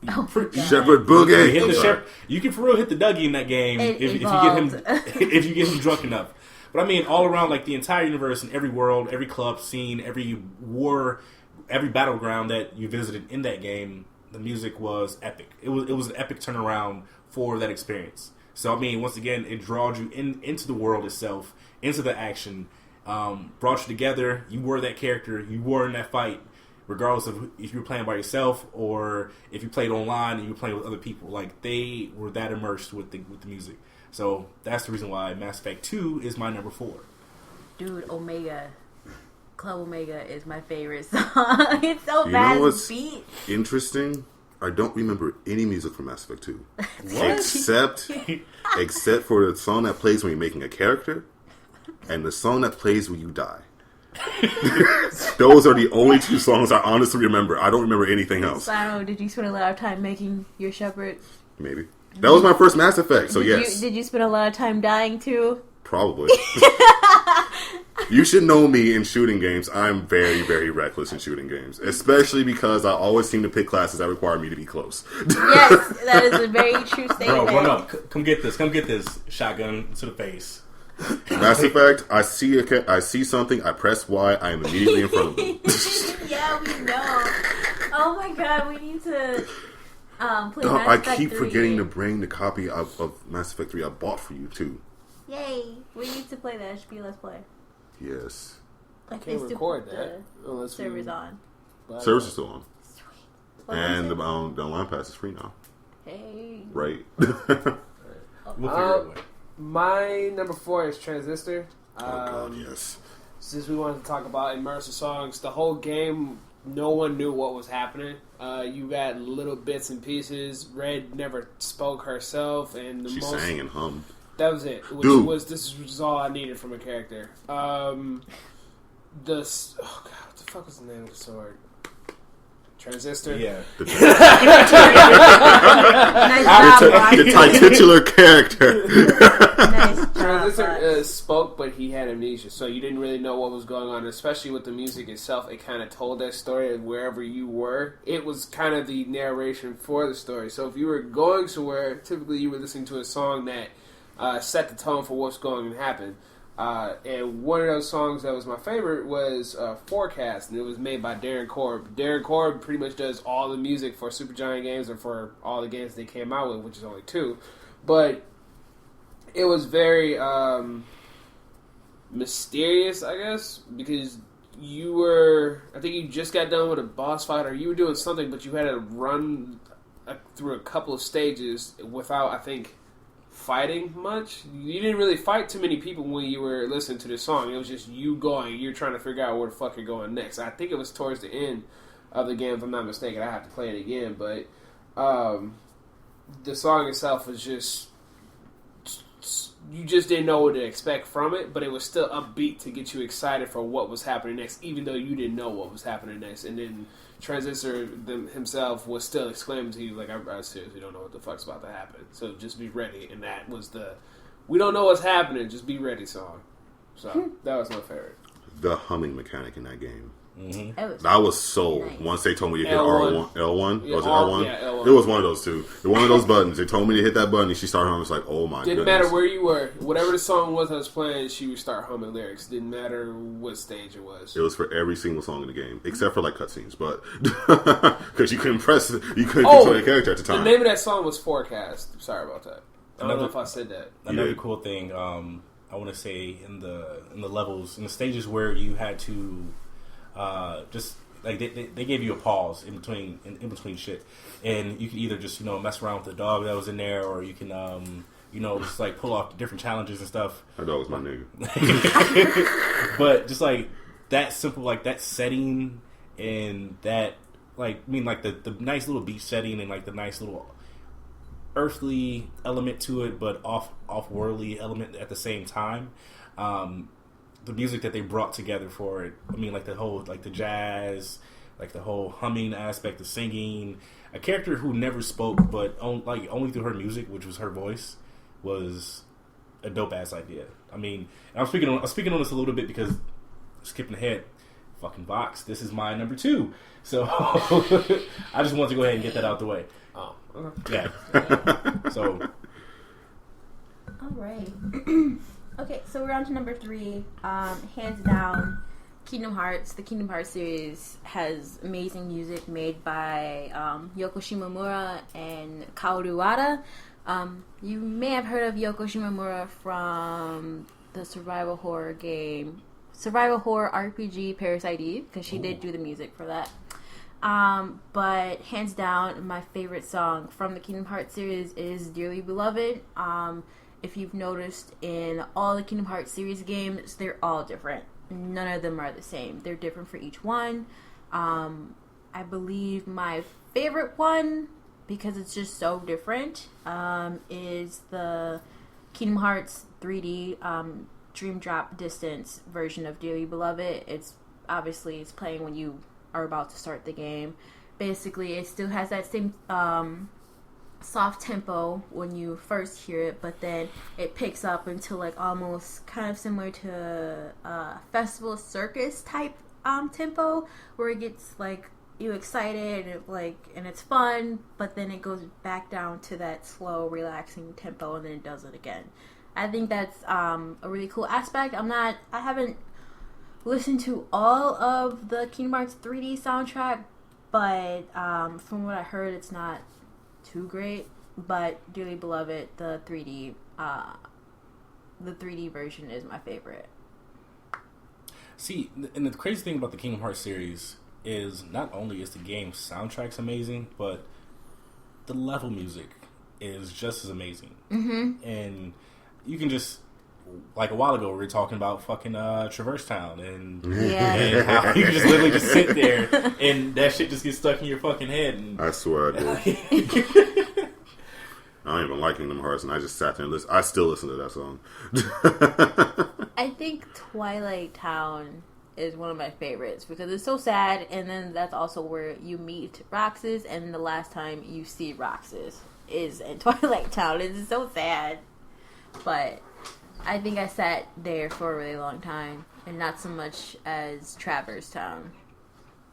Shepard Boogie. You can for real hit the Dougie in that game if you get him drunk enough. But I mean, all around, like the entire universe and every world, every club scene, every war, every battleground that you visited in that game, the music was epic. It was an epic turnaround for that experience. So I mean, once again, it drawed you into the world itself, into the action, brought you together. You were that character. You were in that fight. Regardless of if you were playing by yourself or if you played online and you were playing with other people, like they were that immersed with the music. So that's the reason why Mass Effect 2 is my number 4. Dude, Omega, Club Omega is my favorite song. It's so bad and beat. Interesting. I don't remember any music from Mass Effect 2, except for the song that plays when you're making a character, and the song that plays when you die. Those are the only 2 songs I honestly remember. I don't remember anything else. I don't know. Did you spend a lot of time making your Shepard? Maybe. That was my first Mass Effect, so yes. Did you spend a lot of time dying too? Probably. You should know me in shooting games. I'm very, very reckless in shooting games, especially because I always seem to pick classes that require me to be close. Yes, that is a very true statement. Bro, run up. Come get this. Shotgun to the face. Mass Effect, I see something, I press Y, I am immediately in front of them. Yeah, we know. Oh my god, we need to play Mass Effect I keep 3. forgetting to bring the copy of Mass Effect 3 I bought for you, too. Yay, we need to play that. It should be Let's Play. Yes. Like Can't record that. The server's on. Servers are still on. Sweet. And the online pass is free now. Hey. Right. We'll figure it out. My number 4 is Transistor. Oh god, yes. Since we wanted to talk about immersive songs, the whole game, no one knew what was happening. You got little bits and pieces. Red never spoke herself, and She sang and hummed. That was it. This was all I needed from a character. Oh god, what the fuck was the name of the sword? Transistor. Yeah. The titular character. Nice job. Transistor spoke, but he had amnesia, so you didn't really know what was going on. Especially with the music itself, it kind of told that story of wherever you were. It was kind of the narration for the story. So if you were going somewhere, typically you were listening to a song that set the tone for what's going to happen. And one of those songs that was my favorite was Forecast, and it was made by Darren Korb. Darren Korb pretty much does all the music for Supergiant games and for all the games they came out with, which is only 2. But it was very mysterious, I guess, because I think you just got done with a boss fight, or you were doing something, but you had to run through a couple of stages without, I think, fighting much. You didn't really fight too many people when you were listening to this song. It was just you going. You're trying to figure out where the fuck you're going next. I think it was towards the end of the game, if I'm not mistaken. I have to play it again, but the song itself was just, you just didn't know what to expect from it, but it was still upbeat to get you excited for what was happening next, even though you didn't know what was happening next. And then Transistor himself was still exclaiming to you, like, I seriously don't know what the fuck's about to happen, so just be ready. And that was we don't know what's happening, just be ready song. So that was my favorite. The humming mechanic in that game. Mm-hmm. I was sold once they told me to hit L1. L1. Yeah, Was it L1? Yeah, L1. It was one of those 2. One of those buttons. They told me to hit that button, and she started humming. I was like, oh my Didn't goodness. matter where you were. Whatever the song was I was playing, she would start humming lyrics. Didn't matter what stage it was. It was for every single song in the game, except for like cutscenes, but because you couldn't control the character at the time. The name of that song was Forecast. Sorry about that. I don't know if I said that. Another cool thing, I want to say in the levels, in the stages where you had to just like they gave you a pause in between shit, and you could either just mess around with the dog that was in there, or you can just like pull off different challenges and stuff. That dog was my nigga. But just like that simple, like that setting and that like the nice little beach setting and like the nice little earthly element to it, but off-worldly element at the same time. The music that they brought together for it, like the whole, like the jazz, like the whole humming aspect, the singing. A character who never spoke, but only through her music, which was her voice, was a dope ass idea. And I'm speaking on this a little bit because skipping ahead, fucking Vox. This is my number 2, so I just wanted to go ahead and get that out the way. Oh, okay. Yeah. So. All right. Okay, so we're on to number 3. Hands down, Kingdom Hearts. The Kingdom Hearts series has amazing music made by Yoko Shimomura and Kaoru Wada. You may have heard of Yoko Shimomura from the survival horror RPG Parasite Eve, because she did do the music for that. But hands down, my favorite song from the Kingdom Hearts series is Dearly Beloved. If you've noticed, in all the Kingdom Hearts series games, they're all different. None of them are the same. They're different for each one. I believe my favorite one, because it's just so different, is the Kingdom Hearts 3D Dream Drop Distance version of Dearly Beloved. It's playing when you are about to start the game. Basically, it still has that same soft tempo when you first hear it, but then it picks up into like almost kind of similar to festival circus type tempo, where it gets like you excited and it's fun, but then it goes back down to that slow, relaxing tempo, and then it does it again. I think that's a really cool aspect. I haven't listened to all of the Kingdom Hearts 3D soundtrack, but from what I heard, it's not too great. But Dearly Beloved, the 3D version is my favorite. See, and the crazy thing about the Kingdom Hearts series is not only is the game's soundtrack's amazing, but the level music is just as amazing. Mm-hmm. And you can just, like a while ago, we were talking about fucking Traverse Town and how you can just literally just sit there and that shit just gets stuck in your fucking head. And I swear I do. I don't even like Kingdom Hearts, and I just sat there and listened. I still listen to that song. I think Twilight Town is one of my favorites because it's so sad, and then that's also where you meet Roxas, and the last time you see Roxas is in Twilight Town. It's so sad, but I think I sat there for a really long time, and not so much as Traverse Town.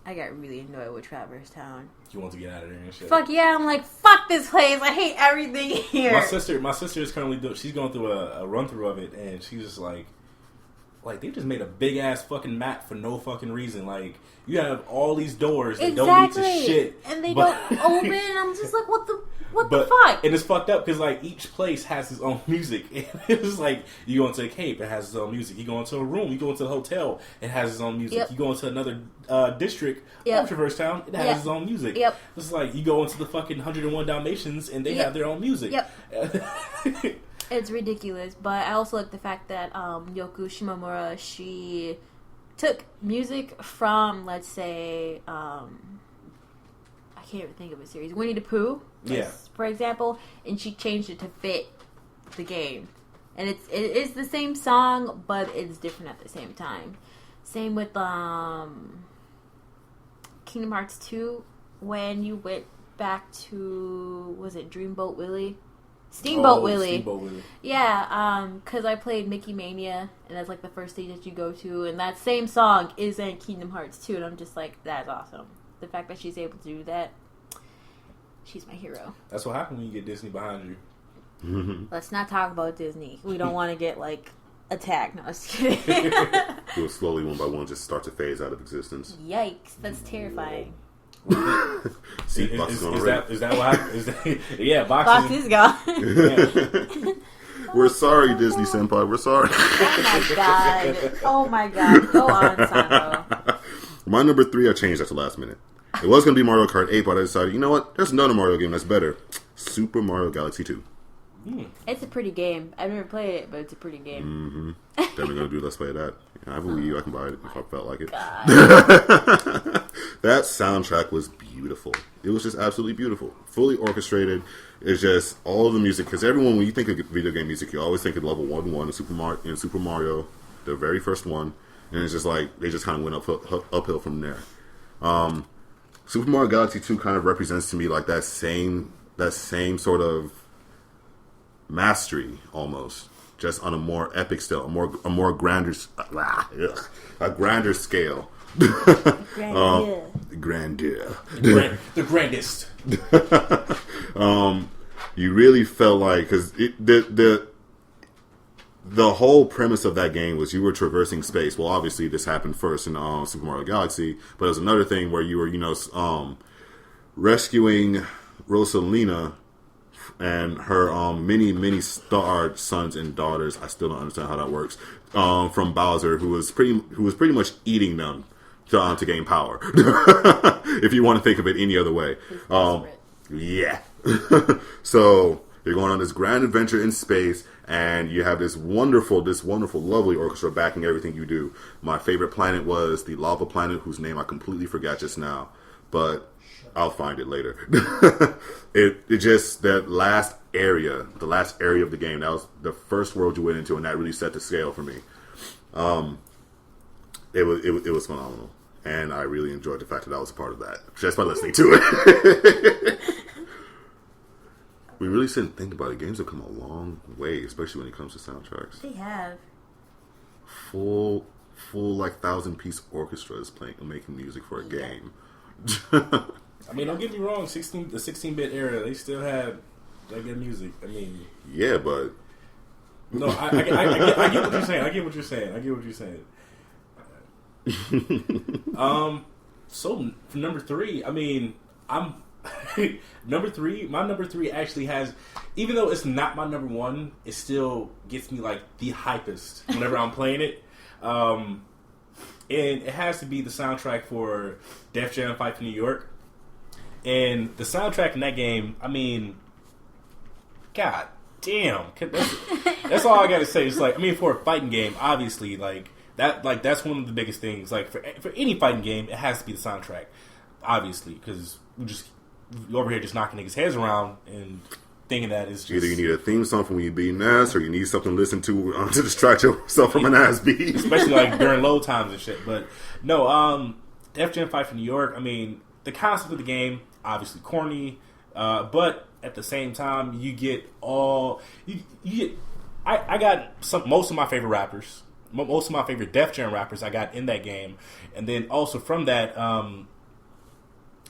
I got really annoyed with Traverse Town. You want to get out of there and shit. Fuck yeah, I'm like, fuck this place. I hate everything here. My sister is currently she's going through a run through of it, and she's just like they just made a big ass fucking map for no fucking reason. Like, you have all these doors that don't lead to shit, and they don't open. I'm just like, what the fuck? And it's fucked up because like each place has its own music. It's like you go into a cave, it has its own music. You go into a room, you go into a hotel, it has its own music. Yep. You go into another district of Traverse Town, it has its own music. Yep. It's like you go into the fucking 101 Dalmatians and they have their own music. Yep. It's ridiculous, but I also like the fact that Yoko Shimomura, she took music from, let's say, I can't even think of a series, Winnie the Pooh, for example, and she changed it to fit the game. And it is the same song, but it's different at the same time. Same with Kingdom Hearts 2, when you went back to, was it Dreamboat Willie? Steamboat Willie. Yeah, because I played Mickey Mania, and that's like the first stage that you go to, and that same song is in Kingdom Hearts 2, and I'm just like, that's awesome. The fact that she's able to do that, she's my hero. That's what happens when you get Disney behind you. Let's not talk about Disney. We don't want to get, like, attacked. No, I was kidding. We'll slowly, one by one, just start to phase out of existence. Yikes, that's terrifying. See, Is, Box is, is on is already. that is that what happened? Is that, yeah, Box Box is gone. yeah. We're sorry, Disney Senpai. We're sorry. Oh my god. Go on, Sandro. My number 3, I changed at the last minute. It was going to be Mario Kart 8, but I decided, you know what? There's another Mario game that's better. Super Mario Galaxy 2. It's a pretty game. I've never played it, but it's a pretty game. Definitely going to do Let's Play that. I have a Wii U. I can buy it if I felt like it. That soundtrack was beautiful. It was just absolutely beautiful. Fully orchestrated. It's just all the music. Because everyone, when you think of video game music, you always think of level 1-1 in Super Mario, the very first one. And it's just like, they just kind of went uphill from there. Super Mario Galaxy 2 kind of represents to me like that same sort of mastery almost, just on a more epic scale, a more grander scale. Grandeur. The grandest. You really felt like, because the whole premise of that game was you were traversing space. Well, obviously this happened first in Super Mario Galaxy, but it was another thing where you were, rescuing Rosalina and her many starred sons and daughters. I still don't understand how that works. From Bowser, who was pretty much eating them to gain power. If you want to think of it any other way. Yeah. So you're going on this grand adventure in space, and you have this wonderful, lovely orchestra backing everything you do. My favorite planet was the lava planet, whose name I completely forgot just now, but I'll find it later. It just, that last area of the game, that was the first world you went into, and that really set the scale for me. It was phenomenal, and I really enjoyed the fact that I was a part of that just by listening to it. We really didn't think about it. Games have come a long way, especially when it comes to soundtracks. They have. Full like 1,000-piece orchestras making music for a game. I mean, don't get me wrong. The 16-bit era, they still had like good music. I mean, yeah, but no, I get what you're saying. So for number 3, I mean, I'm number 3. My number 3 actually has, even though it's not my number 1, it still gets me like the hypest whenever I'm playing it. And it has to be the soundtrack for Def Jam Fight for New York. And the soundtrack in that game, I mean, god damn, that's all I gotta say. It's like, I mean, for a fighting game, obviously, that's one of the biggest things. Like for any fighting game, it has to be the soundtrack, obviously, because you're over here just knocking niggas' heads around and thinking that it's just, either you need a theme song from when you beating ass, or you need something to listen to distract yourself from an ass beat, especially like during low times and shit. But no, Def Jam Fight for New York. I mean, the concept of the game, obviously corny, but at the same time, you get all you get. I got most of my favorite rappers, most of my favorite Def Jam rappers I got in that game, and then also from that,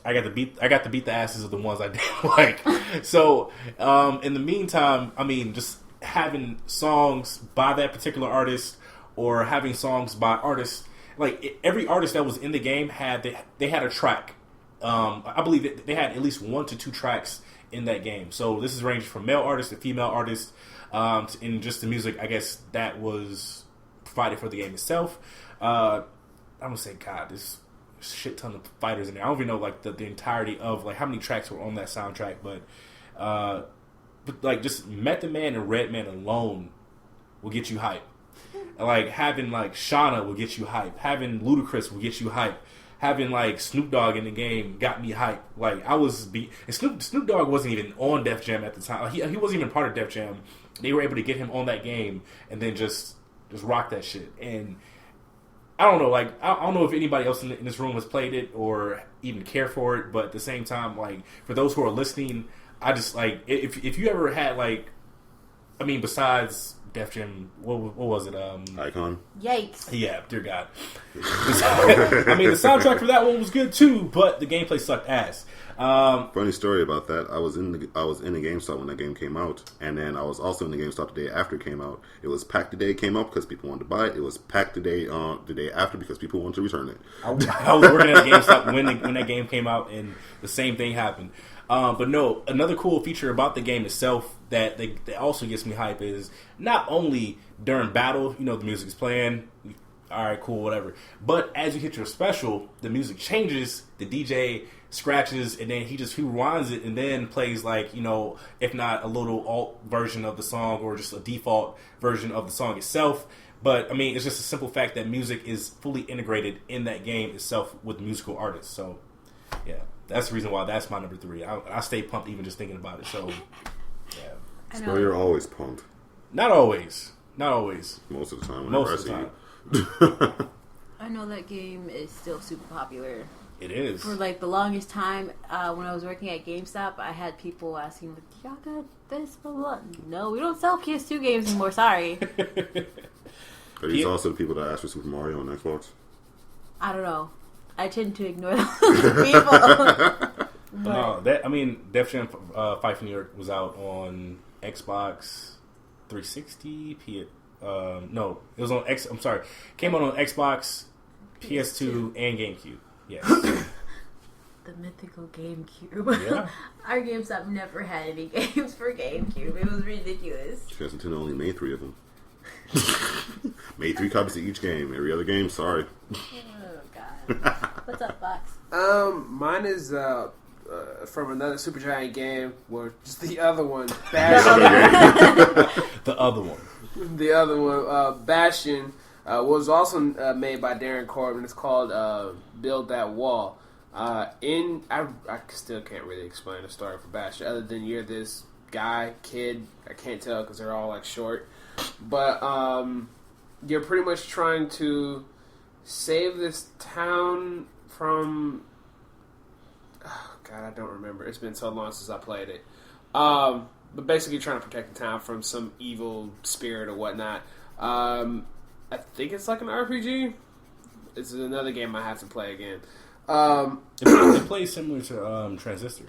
I got to beat the asses of the ones I didn't like. So in the meantime, I mean, just having songs by that particular artist, or having songs by artists, like every artist that was in the game they had a track. I believe that they had at least 1 to 2 tracks in that game. So this is ranging from male artists to female artists, and just the music, I guess, that was provided for the game itself. I'm gonna say, God, this shit ton of fighters in there. I don't even know like the entirety of like how many tracks were on that soundtrack, but like just Method Man and Redman alone will get you hype. Like having like Shauna will get you hype. Having Ludacris will get you hype. Having like Snoop Dogg in the game got me hype. Like I was and Snoop Dogg wasn't even on Def Jam at the time. He wasn't even part of Def Jam. They were able to get him on that game and then just rock that shit. And I don't know, like I don't know if anybody else in this room has played it or even care for it, but at the same time, like for those who are listening, I just like if you ever had like, I mean, besides Def Jam, what was it? Icon. Yikes! Yeah, dear God. I mean, the soundtrack for that one was good too, but the gameplay sucked ass. Funny story about that. I was in the GameStop when that game came out, and then I was also in the GameStop the day after it came out. It was packed the day it came out because people wanted to buy it. It was packed the day after because people wanted to return it. I was working at a GameStop when that game came out, and the same thing happened. But no, another cool feature about the game itself that also gets me hype is not only during battle, the music is playing, all right, cool, whatever. But as you hit your special, the music changes, the DJ scratches, and then he rewinds it and then plays if not a little alt version of the song or just a default version of the song itself. But I mean, it's just a simple fact that music is fully integrated in that game itself with musical artists. So yeah, that's the reason why that's my number 3. I stay pumped even just thinking about it. So yeah. So you're always pumped. Not always. Most of the time. Most of the time. I know that game is still super popular. It is. For the longest time, when I was working at GameStop, I had people asking, y'all got this? Blah, blah. No, we don't sell PS2 games anymore, sorry. Are these also the people that ask for Super Mario on Xbox? I don't know. I tend to ignore those people. No, Def Jam Fight for New York was out on Xbox 360, no, it was on I'm sorry. Came out on Xbox, PS2, and GameCube. Yes. The mythical GameCube. Yeah. Our GameStop never had any games for GameCube. It was ridiculous. Because Nintendo only made 3 of them. Made 3 copies of each game. Every other game, sorry. Oh, God. What's up, Fox? Mine is from another Supergiant game, or just the other one. The other one. The other one, Bastion, was also made by Darren Corbin. It's called Build That Wall. I still can't really explain the story for Bastion, other than you're this kid. I can't tell because they're all short. But you're pretty much trying to save this town from... Oh, God, I don't remember. It's been so long since I played it. But basically trying to protect the town from some evil spirit or whatnot. I think it's like an RPG. It's another game I have to play again. It plays similar to Transistor.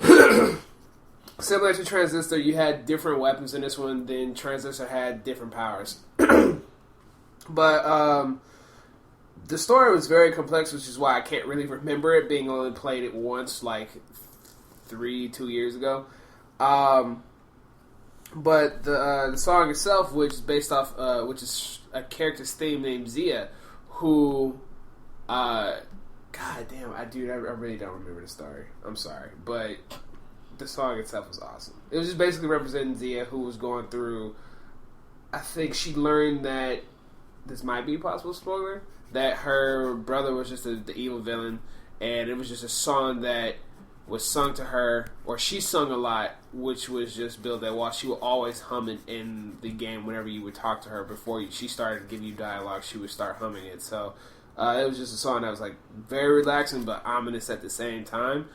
Similar to Transistor, you had different weapons in this one. Then Transistor had different powers. But the story was very complex, which is why I can't really remember it, being only played it once, 2 years ago. But the song itself, which is based off, which is a character's theme named Zia, who, God damn, I really don't remember the story. I'm sorry, but the song itself was awesome. It was just basically representing Zia, who was going through. I think she learned that this might be a possible spoiler, that her brother was just the evil villain, and it was just a song that was sung to her, or she sung a lot, which was just Build That Wall. She would always hum it in the game whenever you would talk to her. Before she started giving you dialogue, she would start humming it. So it was just a song that was very relaxing, but ominous at the same time.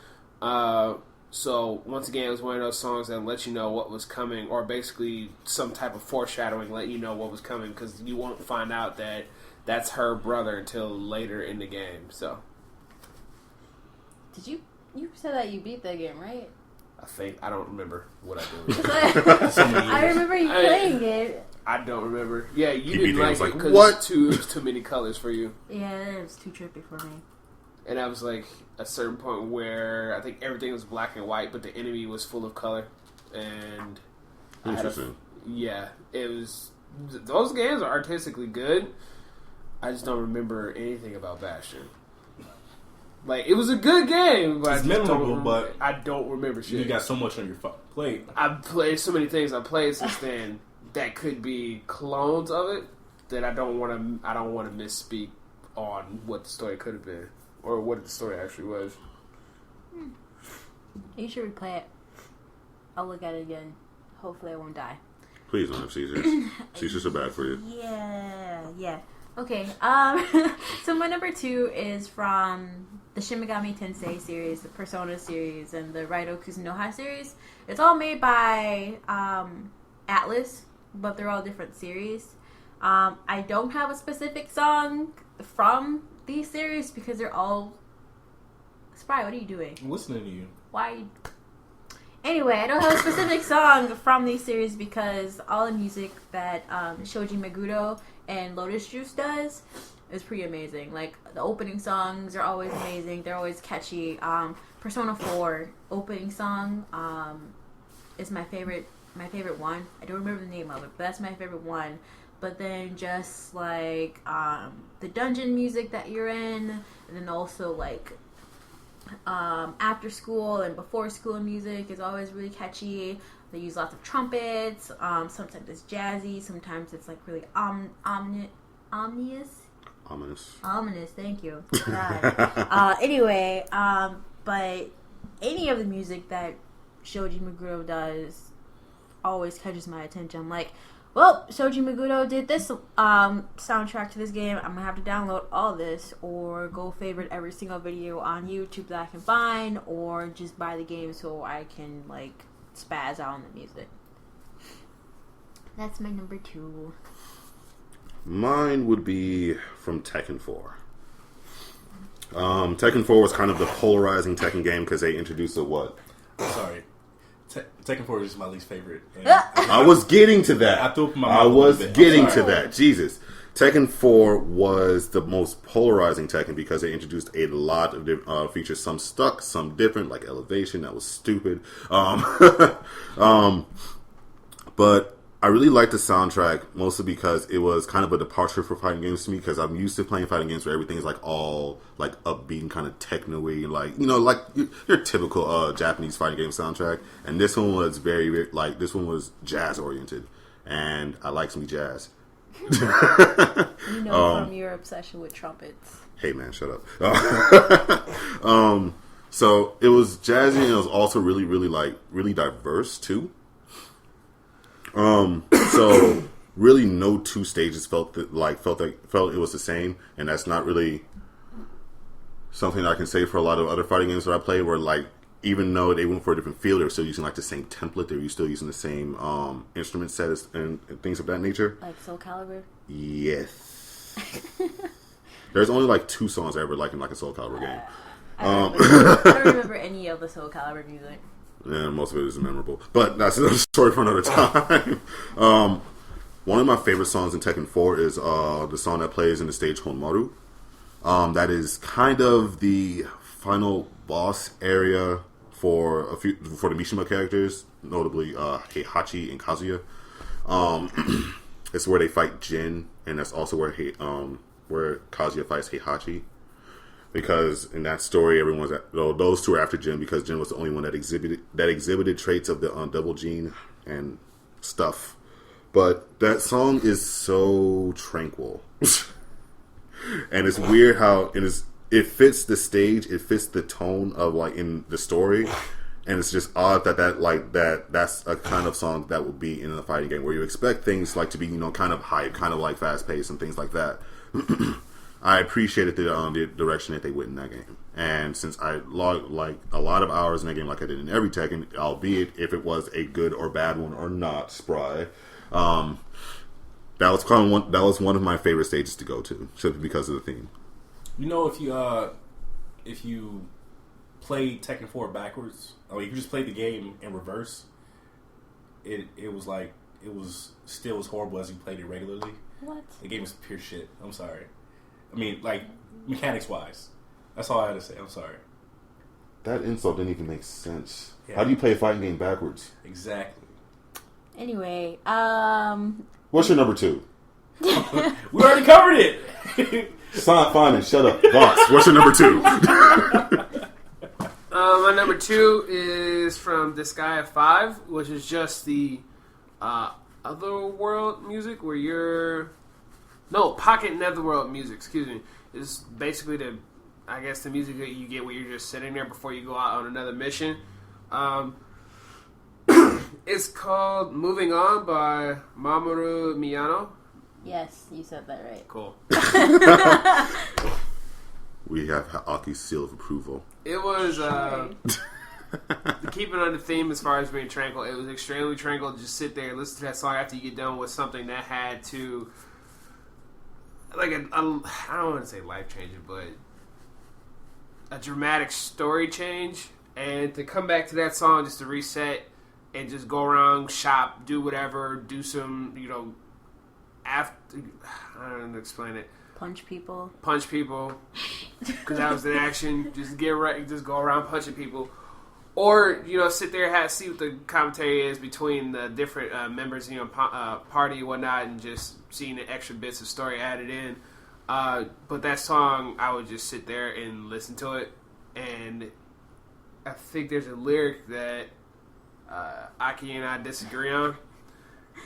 So once again, it was one of those songs that let you know what was coming, or basically some type of foreshadowing, let you know what was coming, because you won't find out that that's her brother until later in the game. So, Did you said that you beat that game, right? I don't remember what I did. I remember you playing it. I don't remember. Yeah, you didn't like it because it was too many colors for you. Yeah, it was too trippy for me. And I was a certain point where I think everything was black and white, but the enemy was full of color. And Interesting. It was. Those games are artistically good. I just don't remember anything about Bastion. It was a good game, but it's memorable, but I don't remember shit. You got so much on your plate. I've played so many things I've played since then that could be clones of it that I don't want to misspeak on what the story could have been or what the story actually was. You should replay it. I'll look at it again. Hopefully I won't die. Please don't have seizures. Seizures are bad for you. Yeah. Okay, so my number 2 is from the Shin Megami Tensei series, the Persona series, and the Raito Kuzunoha series. It's all made by Atlas, but they're all different series. I don't have a specific song from these series because they're all... Spry, what are you doing? I'm listening to you. Why? Anyway, I don't have a specific song from these series because all the music that Shoji Meguro and Lotus Juice does is pretty amazing. Like, the opening songs are always amazing. They're always catchy. Persona 4 opening song is my favorite one. I don't remember the name of it, but that's my favorite one. But then just like the dungeon music that you're in, and then also like after school and before school music is always really catchy. They use lots of trumpets. Sometimes it's jazzy. Sometimes it's like really ominous. Ominous. Thank you. Anyway, but any of the music that Shoji Meguro does always catches my attention. I'm like, well, Shoji Meguro did this soundtrack to this game. I'm gonna have to download all this, or go favorite every single video on YouTube that I can find, or just buy the game so I can like spaz out on the music. That's my number 2. Mine would be from Tekken 4. Tekken 4 was kind of the polarizing Tekken game because they introduced a what? Sorry. Tekken 4 is my least favorite. I was getting to that. I threw up in my mouth. I was getting to that. Jesus. Tekken 4 was the most polarizing Tekken because they introduced a lot of different features. Some stuck, some different, like Elevation. That was stupid. But I really liked the soundtrack mostly because it was kind of a departure for fighting games to me, because I'm used to playing fighting games where everything is like all like upbeat and kind of techno-y, like, you know, like your typical Japanese fighting game soundtrack. And this one was very like, this one was jazz oriented, and I like some jazz. You know, from your obsession with trumpets. Hey man, shut up. So it was jazzy, and it was also really, really like really diverse too. So really no two stages felt it was the same, and that's not really something I can say for a lot of other fighting games that I played, where like, even though they went for a different field, they were still using like the same template, they were still using the same instrument sets and things of that nature. Like Soul Calibur? Yes. There's only like 2 songs I ever liked in like a Soul Calibur game. I don't remember any of the Soul Calibur music. Yeah, most of it is memorable, but that's another story for another time. One of my favorite songs in Tekken 4 is the song that plays in the stage Honmaru. That is kind of the final boss area for the Mishima characters, notably Heihachi and Kazuya. It's where they fight Jin, and that's also where Kazuya fights Heihachi. Because in that story, those two are after Jin, because Jin was the only one that exhibited traits of the double gene and stuff. But that song is so tranquil, and it's weird how it fits the stage, it fits the tone of like in the story, and it's just odd that's a kind of song that would be in a fighting game where you expect things like to be, you know, kind of hype, kind of like fast paced and things like that. I appreciated the direction that they went in that game, and since I logged like a lot of hours in that game, like I did in every Tekken, albeit if it was a good or bad one or not, spry, that was one of my favorite stages to go to, simply because of the theme. You know, if you play Tekken 4 backwards, or you just play the game in reverse, it was still as horrible as you played it regularly. What? The game is pure shit. I'm sorry. I mean, like, mechanics-wise. That's all I had to say. I'm sorry. That insult didn't even make sense. Yeah. How do you play a fighting game backwards? Exactly. Anyway, What's your number 2? We already covered it! Fine, shut up. Boss, what's your number 2? My number 2 is from Disgaea 5, which is just the Otherworld music, where you're... No, Pocket Netherworld music, excuse me. It's basically the music that you get when you're just sitting there before you go out on another mission. It's called Moving On by Mamoru Miyano. yes, you said that right. Cool. We have Aki's seal of approval. It was, keeping on the theme as far as being tranquil, it was extremely tranquil to just sit there and listen to that song after you get done with something that had to... like I don't want to say life changing, but a dramatic story change, and to come back to that song just to reset and just go around, shop, do whatever, do some, after, I don't know how to explain it. Punch people. Because that was an action. Just get right, just go around punching people. Or, sit there and see what the commentary is between the different members, party and whatnot, and just seeing the extra bits of story added in. But that song, I would just sit there and listen to it. And I think there's a lyric that Aki and I disagree on.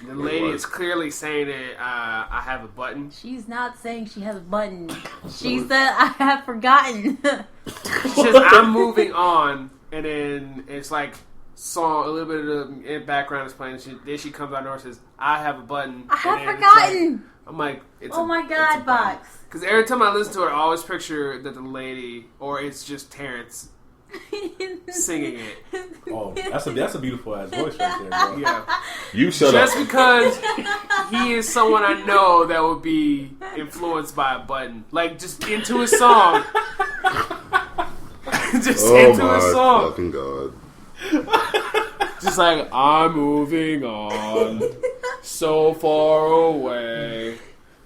The lady is clearly saying that I have a button. She's not saying she has a button. She said, I have forgotten. She says, I'm moving on. And then it's like song, a little bit of the background is playing. Then she comes out and says, I have a button. I have forgotten. I'm like, oh my God, Box. Because every time I listen to it, I always picture that the lady, or it's just Terrence singing it. Oh, that's a beautiful ass voice right there, bro. Yeah. You shut up. Just because he is someone I know that would be influenced by a button. Like, just into a song. Just into a song. Fucking God. Just like, I'm moving on so far away.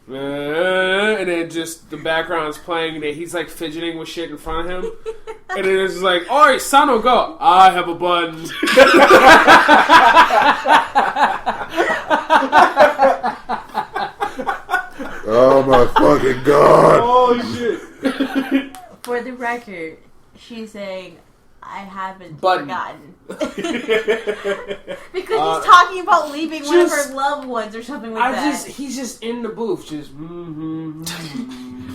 And then just the background's playing and then he's like fidgeting with shit in front of him. And then it's just like, alright, Sano, go. I have a button. Oh my fucking God. Oh shit. For the record, she's saying, I haven't Button. forgotten. Because he's talking about leaving one of her loved ones or something like that. He's just in the booth, just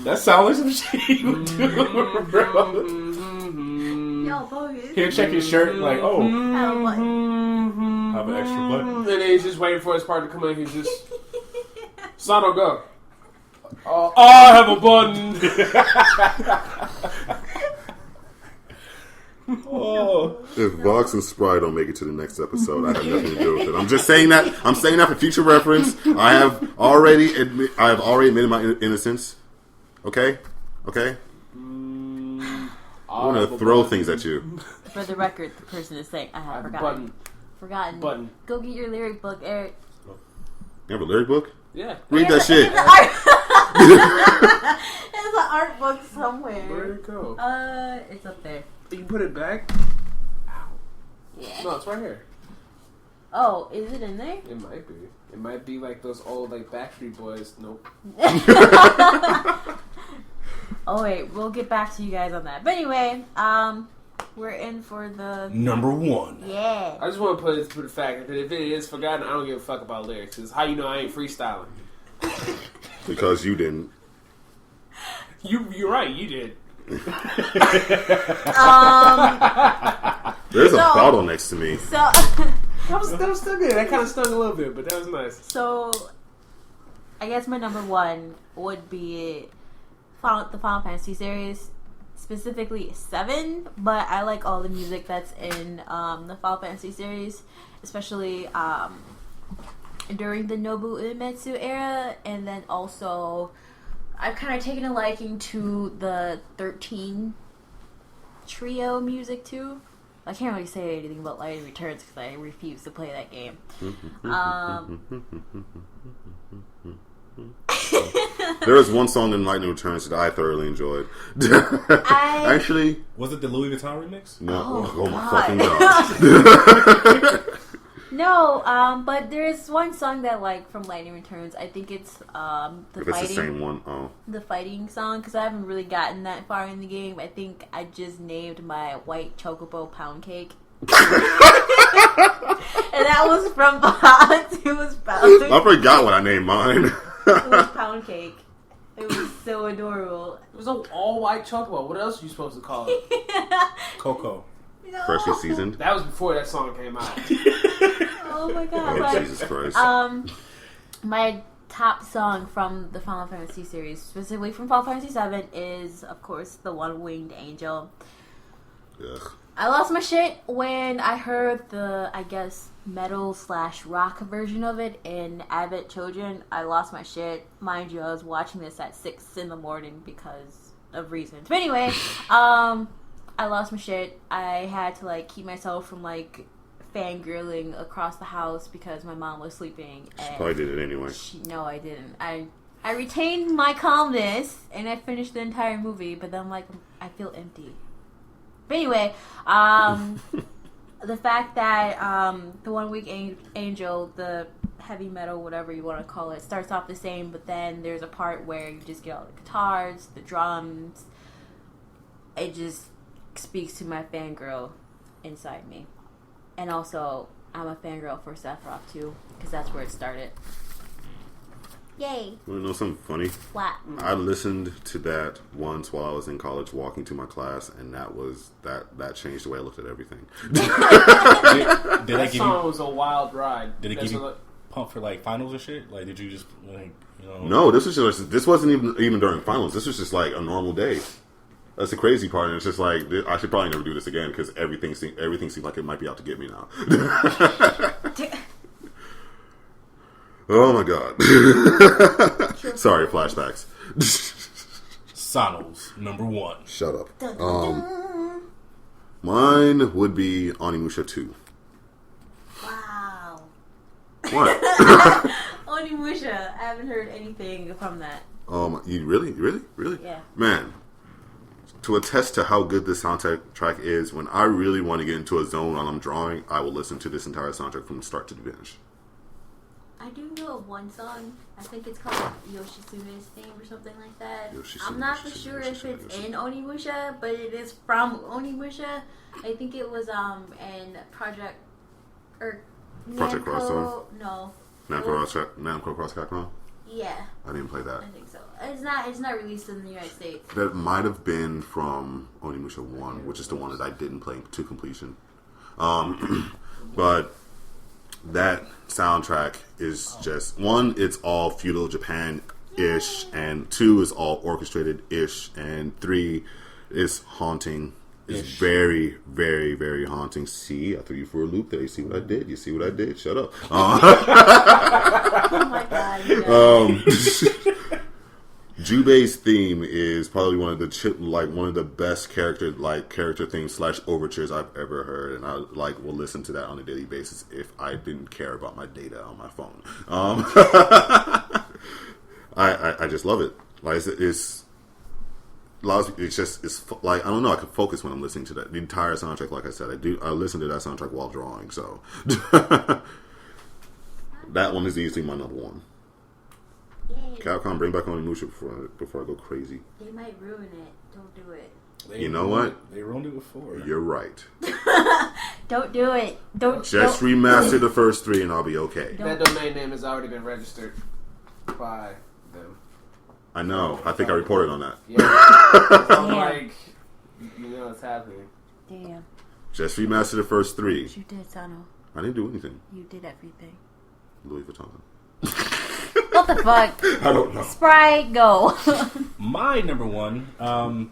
That sounds like some shit he would do, bro. Yo, bogus. He'll check his shirt like, oh, Have a button. I have an extra button. And then he's just waiting for his part to come in. He's just, Sano, go. I have a button. Oh. If Vox and Spry don't make it to the next episode, I have nothing to do with it. I'm just saying that. I'm saying that for future reference. I have already admitted my innocence. Okay. I'm gonna throw things at you. For the record, the person is saying, I have forgotten. Forgotten. Go get your lyric book, Eric. You have a lyric book? Yeah. Read that shit. There's an art book somewhere. Where'd it go? It's up there. You can put it back? Ow. Yeah. No, it's right here. Oh, is it in there? It might be. It might be like those old like Backstreet Boys. Nope. Oh wait, we'll get back to you guys on that. But anyway, we're in for the Number one. yeah. I just want to put the fact that if it is forgotten, I don't give a fuck about lyrics. It's how you know I ain't freestyling. Because you didn't. You're right. You did. There's a bottle next to me. So That was still good. That kind of stung a little bit, but that was nice. So I guess my number one would be the Final Fantasy series, specifically 7. But I like all the music that's in the Final Fantasy series, especially during the Nobu Uematsu era, and then also I've kind of taken a liking to the 13 trio music too. I can't really say anything about Lightning Returns because I refuse to play that game. There was one song in Lightning Returns that I thoroughly enjoyed. Actually, Was it the Louis Vuitton remix? no. Oh, My God. fucking God. No, but there's one song that like from Lightning Returns. I think it's If it's the same one, the fighting song, because I haven't really gotten that far in the game. I think I just named my white chocobo pound cake. And that was from it was pound. I forgot what I named mine. It was pound cake. It was so adorable. It was an all-white chocolate. What else are you supposed to call it? Coco. No. Freshly seasoned. That was before that song came out. Oh my god. Oh, But, Jesus Christ. my top song from the Final Fantasy series, specifically from Final Fantasy 7, is of course the One Winged Angel. Ugh. I lost my shit when I heard the, I guess, metal/rock version of it in Abbott Children. I lost my shit. Mind you, I was watching this at 6 in the morning because of reasons. But anyway, I lost my shit. I had to like keep myself from like fangirling across the house because my mom was sleeping. She probably did it anyway. No, I didn't. I retained my calmness and I finished the entire movie, but then like I feel empty. But anyway, the fact that the 1 Week Angel, the heavy metal, whatever you want to call it, starts off the same, but then there's a part where you just get all the guitars, the drums. It just speaks to my fangirl inside me. And also, I'm a fangirl for Sephiroth too, because that's where it started. Yay. Want to know something funny? What? I listened to that once while I was in college walking to my class, and that changed the way I looked at everything. That song was a wild ride. Did it give you pumped for like finals or shit? Like, did you just like, you know? No, this wasn't even during finals. This was just like a normal day. That's the crazy part, and it's just like I should probably never do this again because everything seemed like it might be out to get me now. Oh my god! Sorry, flashbacks. Sonos #1. Shut up. Mine would be Onimusha 2. Wow. What? Onimusha. I haven't heard anything from that. You really? Yeah. Man, to attest to how good this soundtrack is, when I really want to get into a zone while I'm drawing, I will listen to this entire soundtrack from start to finish. I do know of one song. I think it's called Yoshitsune's Theme or something like that. I'm not for sure if it's in Onimusha, but it is from Onimusha. I think it was in Project Cross. No. Namco Cross Capcom? Yeah. I didn't play that. I think so. It's not released in the United States. That might have been from Onimusha 1, which is the one that I didn't play to completion. But that soundtrack is just, 1, it's all feudal Japan-ish, and 2 is all orchestrated-ish, and 3 is haunting. It's very, very, very haunting. See, I threw you for a loop there. You see what I did? Shut up. Oh my god. Jubei's theme is probably one of the best character themes / overtures I've ever heard, and I will listen to that on a daily basis if I didn't care about my data on my phone. I just love it. Like it's like, I don't know, I can focus when I'm listening to that. The entire soundtrack, like I said, I listen to that soundtrack while drawing, so that one is easily my #1. Yay. Capcom, bring back Onimusha before I go crazy. They might ruin it. Don't do it. You know what? They ruined it before. You're right. Don't do it. Don't remaster the first 3 and I'll be okay. That domain name has already been registered by them. I know. I think I reported on that. Yeah. I'm like, you know what's happening. Damn. Just remaster the first 3. You did, Sano. I didn't do anything. You did everything. Louis Vuitton. What the fuck? I don't know. Sprite, go. My #1, I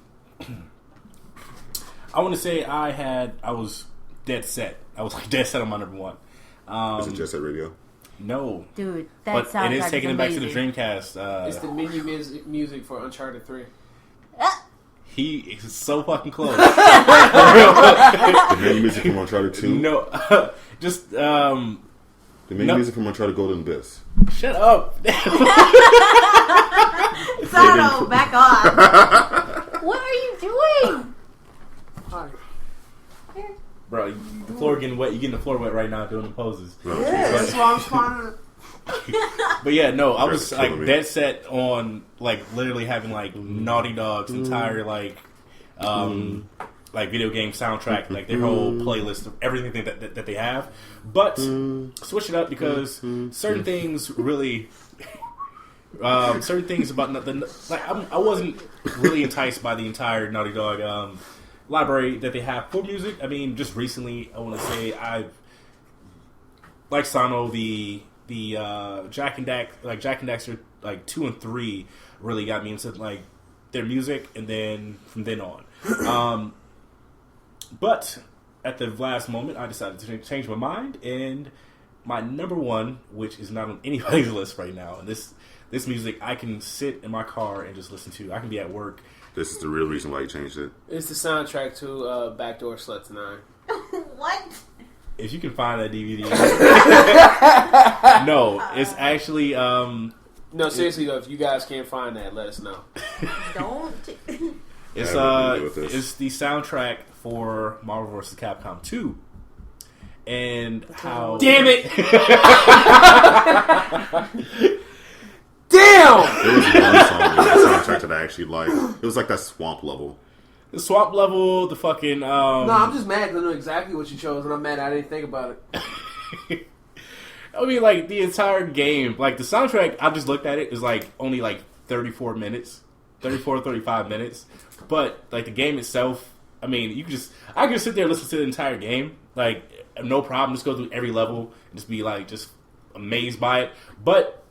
want to say I was dead set. I was like dead set on my #1. Is it Jet Set Radio? No. Dude, that but soundtrack it is taking it back to the amazing. Dreamcast. It's the menu music for Uncharted 3. He is so fucking close. The main music from Uncharted 2? No. Just, The main music from Uncharted Golden Abyss. Shut up. Sano, back on. What are you doing? Bro, the floor getting wet. You're getting the floor wet right now doing the poses. That's why I'm trying to... But yeah, no, I was killing like me. dead set on like literally having like Naughty Dog's entire like video game soundtrack, like their whole playlist of everything that they have. But switch it up because certain things really, certain things about I wasn't really enticed by the entire Naughty Dog library that they have for music. I mean, just recently, I want to say like Sano, the Jack and Daxter like 2 and 3 really got me into like their music, and then from then on. But at the last moment, I decided to change my mind, and my #1, which is not on anybody's list right now, and this music I can sit in my car and just listen to. I can be at work This is the real reason why you changed it. It's the soundtrack to Backdoor Sluts 9. What? If you can find that DVD. No, it's actually... No, seriously though, if you guys can't find that, let us know. Don't. It's it's the soundtrack for Marvel vs. Capcom 2. And how... Damn it! Damn! There was one song in that soundtrack that I actually liked. It was like that swamp level. The swamp level, the fucking... No, I'm just mad because I know exactly what you chose, and I'm mad I didn't think about it. I mean, like, the entire game, like, the soundtrack, I just looked at it, is, like, only, like, 34 minutes. 35 minutes. But, like, the game itself, I mean, I can just sit there and listen to the entire game. Like, no problem. Just go through every level and just be, like, just amazed by it. But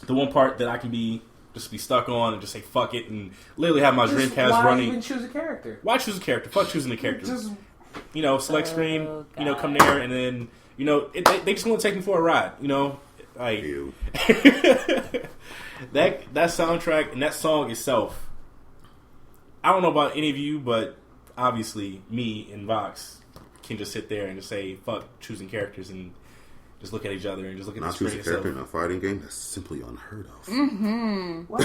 the one part that I can be stuck on and just say, fuck it, and literally have my Dreamcast running. Why even choose a character? Why choose a character? Fuck choosing a character. Just... You know, select screen, you know, come there, and then... You know, they just want to take me for a ride. You know, like that soundtrack and that song itself. I don't know about any of you, but obviously, me and Vox can just sit there and just say "fuck" choosing characters and just look at each other and just look at the screen choosing a character in a fighting game. That's simply unheard of. Mm-hmm. What?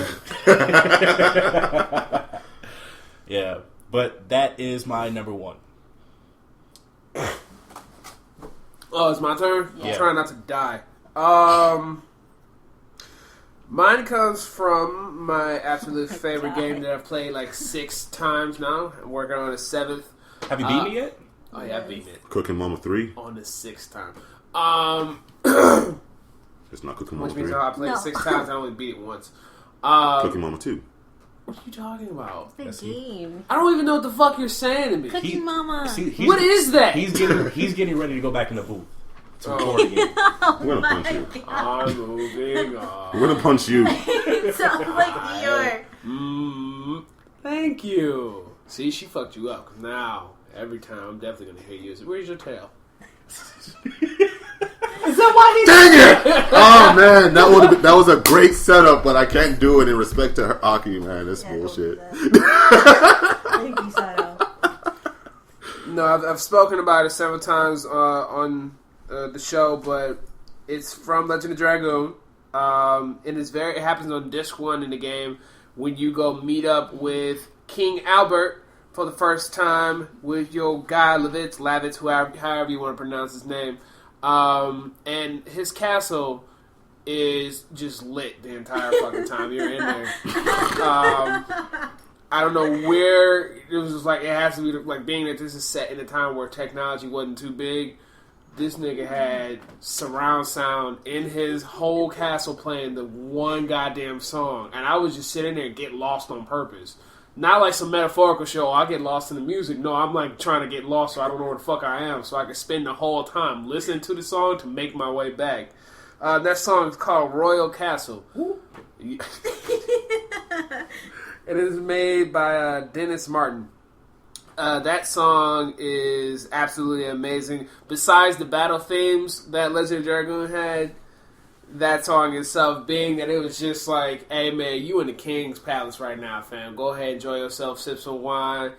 Yeah, but that is my number one. Oh, it's my turn? Yeah. I'm trying not to die. Mine comes from my absolute favorite game that I've played like 6 times now. I'm working on a 7th. Have you beaten it yet? Oh yeah, I've beaten it. Cooking Mama 3? On the 6th time. It's not Cooking Which Mama means 3. I played it 6 times, I only beat it once. Cooking Mama 2. What are you talking about? The game. I don't even know what the fuck you're saying to me. Cookie Mama. What is that? He's getting ready to go back in the booth to record again. We're gonna punch you. I'm moving on. We're gonna punch you. It sounds like Eeyore. Thank you. See, she fucked you up. 'Cause now, every time, I'm definitely gonna hear you. Where's your tail? Is that why he... Dang it! Oh man, that was a great setup, but I can't do it in respect to Aki, man. That's bullshit. Thank you, Sato. No, I've spoken about it several times on the show, but it's from Legend of Dragoon. And it happens on disc 1 in the game when you go meet up with King Albert for the first time with your guy Lavitz, however you want to pronounce his name. And his castle is just lit the entire fucking time you're in there. I don't know where it was just like, it has to be like being that this is set in a time where technology wasn't too big. This nigga had surround sound in his whole castle playing the one goddamn song. And I was just sitting there and get lost on purpose. Not like some metaphorical show, I get lost in the music. No, I'm like trying to get lost so I don't know where the fuck I am. So I can spend the whole time listening to the song to make my way back. That song is called Royal Castle. It is made by Dennis Martin. That song is absolutely amazing. Besides the battle themes that Legend of Dragoon had, that song itself being that it was just like, hey man, you in the King's Palace right now, fam. Go ahead, enjoy yourself, sip some wine,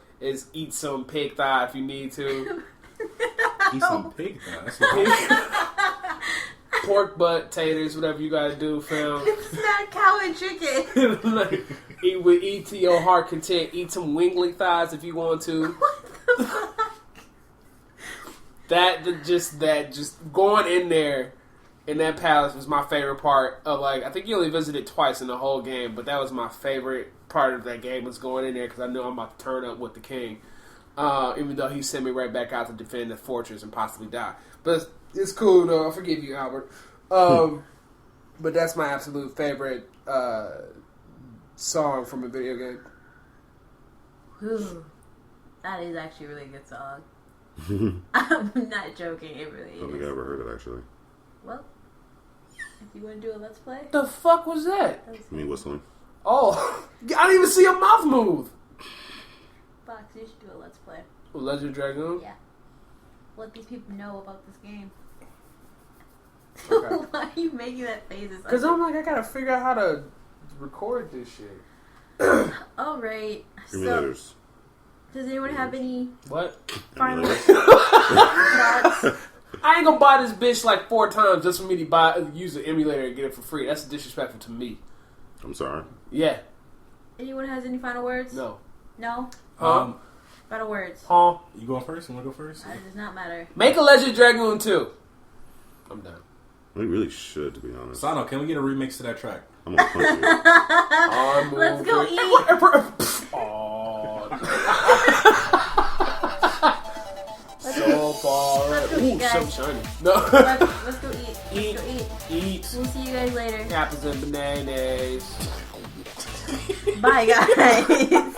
eat some pig thigh if you need to. Eat some pig thigh. Pork butt, taters, whatever you gotta do, fam. It's not cow and chicken. Like, eat to your heart content. Eat some wingly thighs if you want to. What the fuck? Just going in there in that palace was my favorite part of, like, I think you only visited twice in the whole game, but that was my favorite part of that game, was going in there because I knew I'm about to turn up with the king. Even though he sent me right back out to defend the fortress and possibly die. But it's cool though. I forgive you, Albert. But that's my absolute favorite song from a video game. Ooh, that is actually a really good song. I'm not joking. It really I don't think is. I ever heard it actually. Well, if you want to do a let's play, The fuck was that? Me whistling. Oh, I didn't even see your mouth move. Fox, you should do a let's play. Legend of Dragoon? Yeah. Let these people know about this game. Okay. Why are you making that face? Because I'm like, I gotta figure out how to record this shit. All right. So, Emulators. does anyone have any What? final Emulators. thoughts? I ain't gonna buy this bitch like 4 times just for me to use the emulator and get it for free. That's disrespectful to me. I'm sorry. Yeah. Anyone has any final words? No. No? Final words. Huh? You going first? You want to go first? That does not matter. Make a Legend Dragoon 2. I'm done. We really should, to be honest. Sano, can we get a remix to that track? I'm gonna punch you. Let's go eat. So far. Let's go eat, Ooh, guys. so shiny. No. Let's go eat. Eat. Let's go eat. Eat. We'll see you guys later. Apples and bananas. Bye, guys.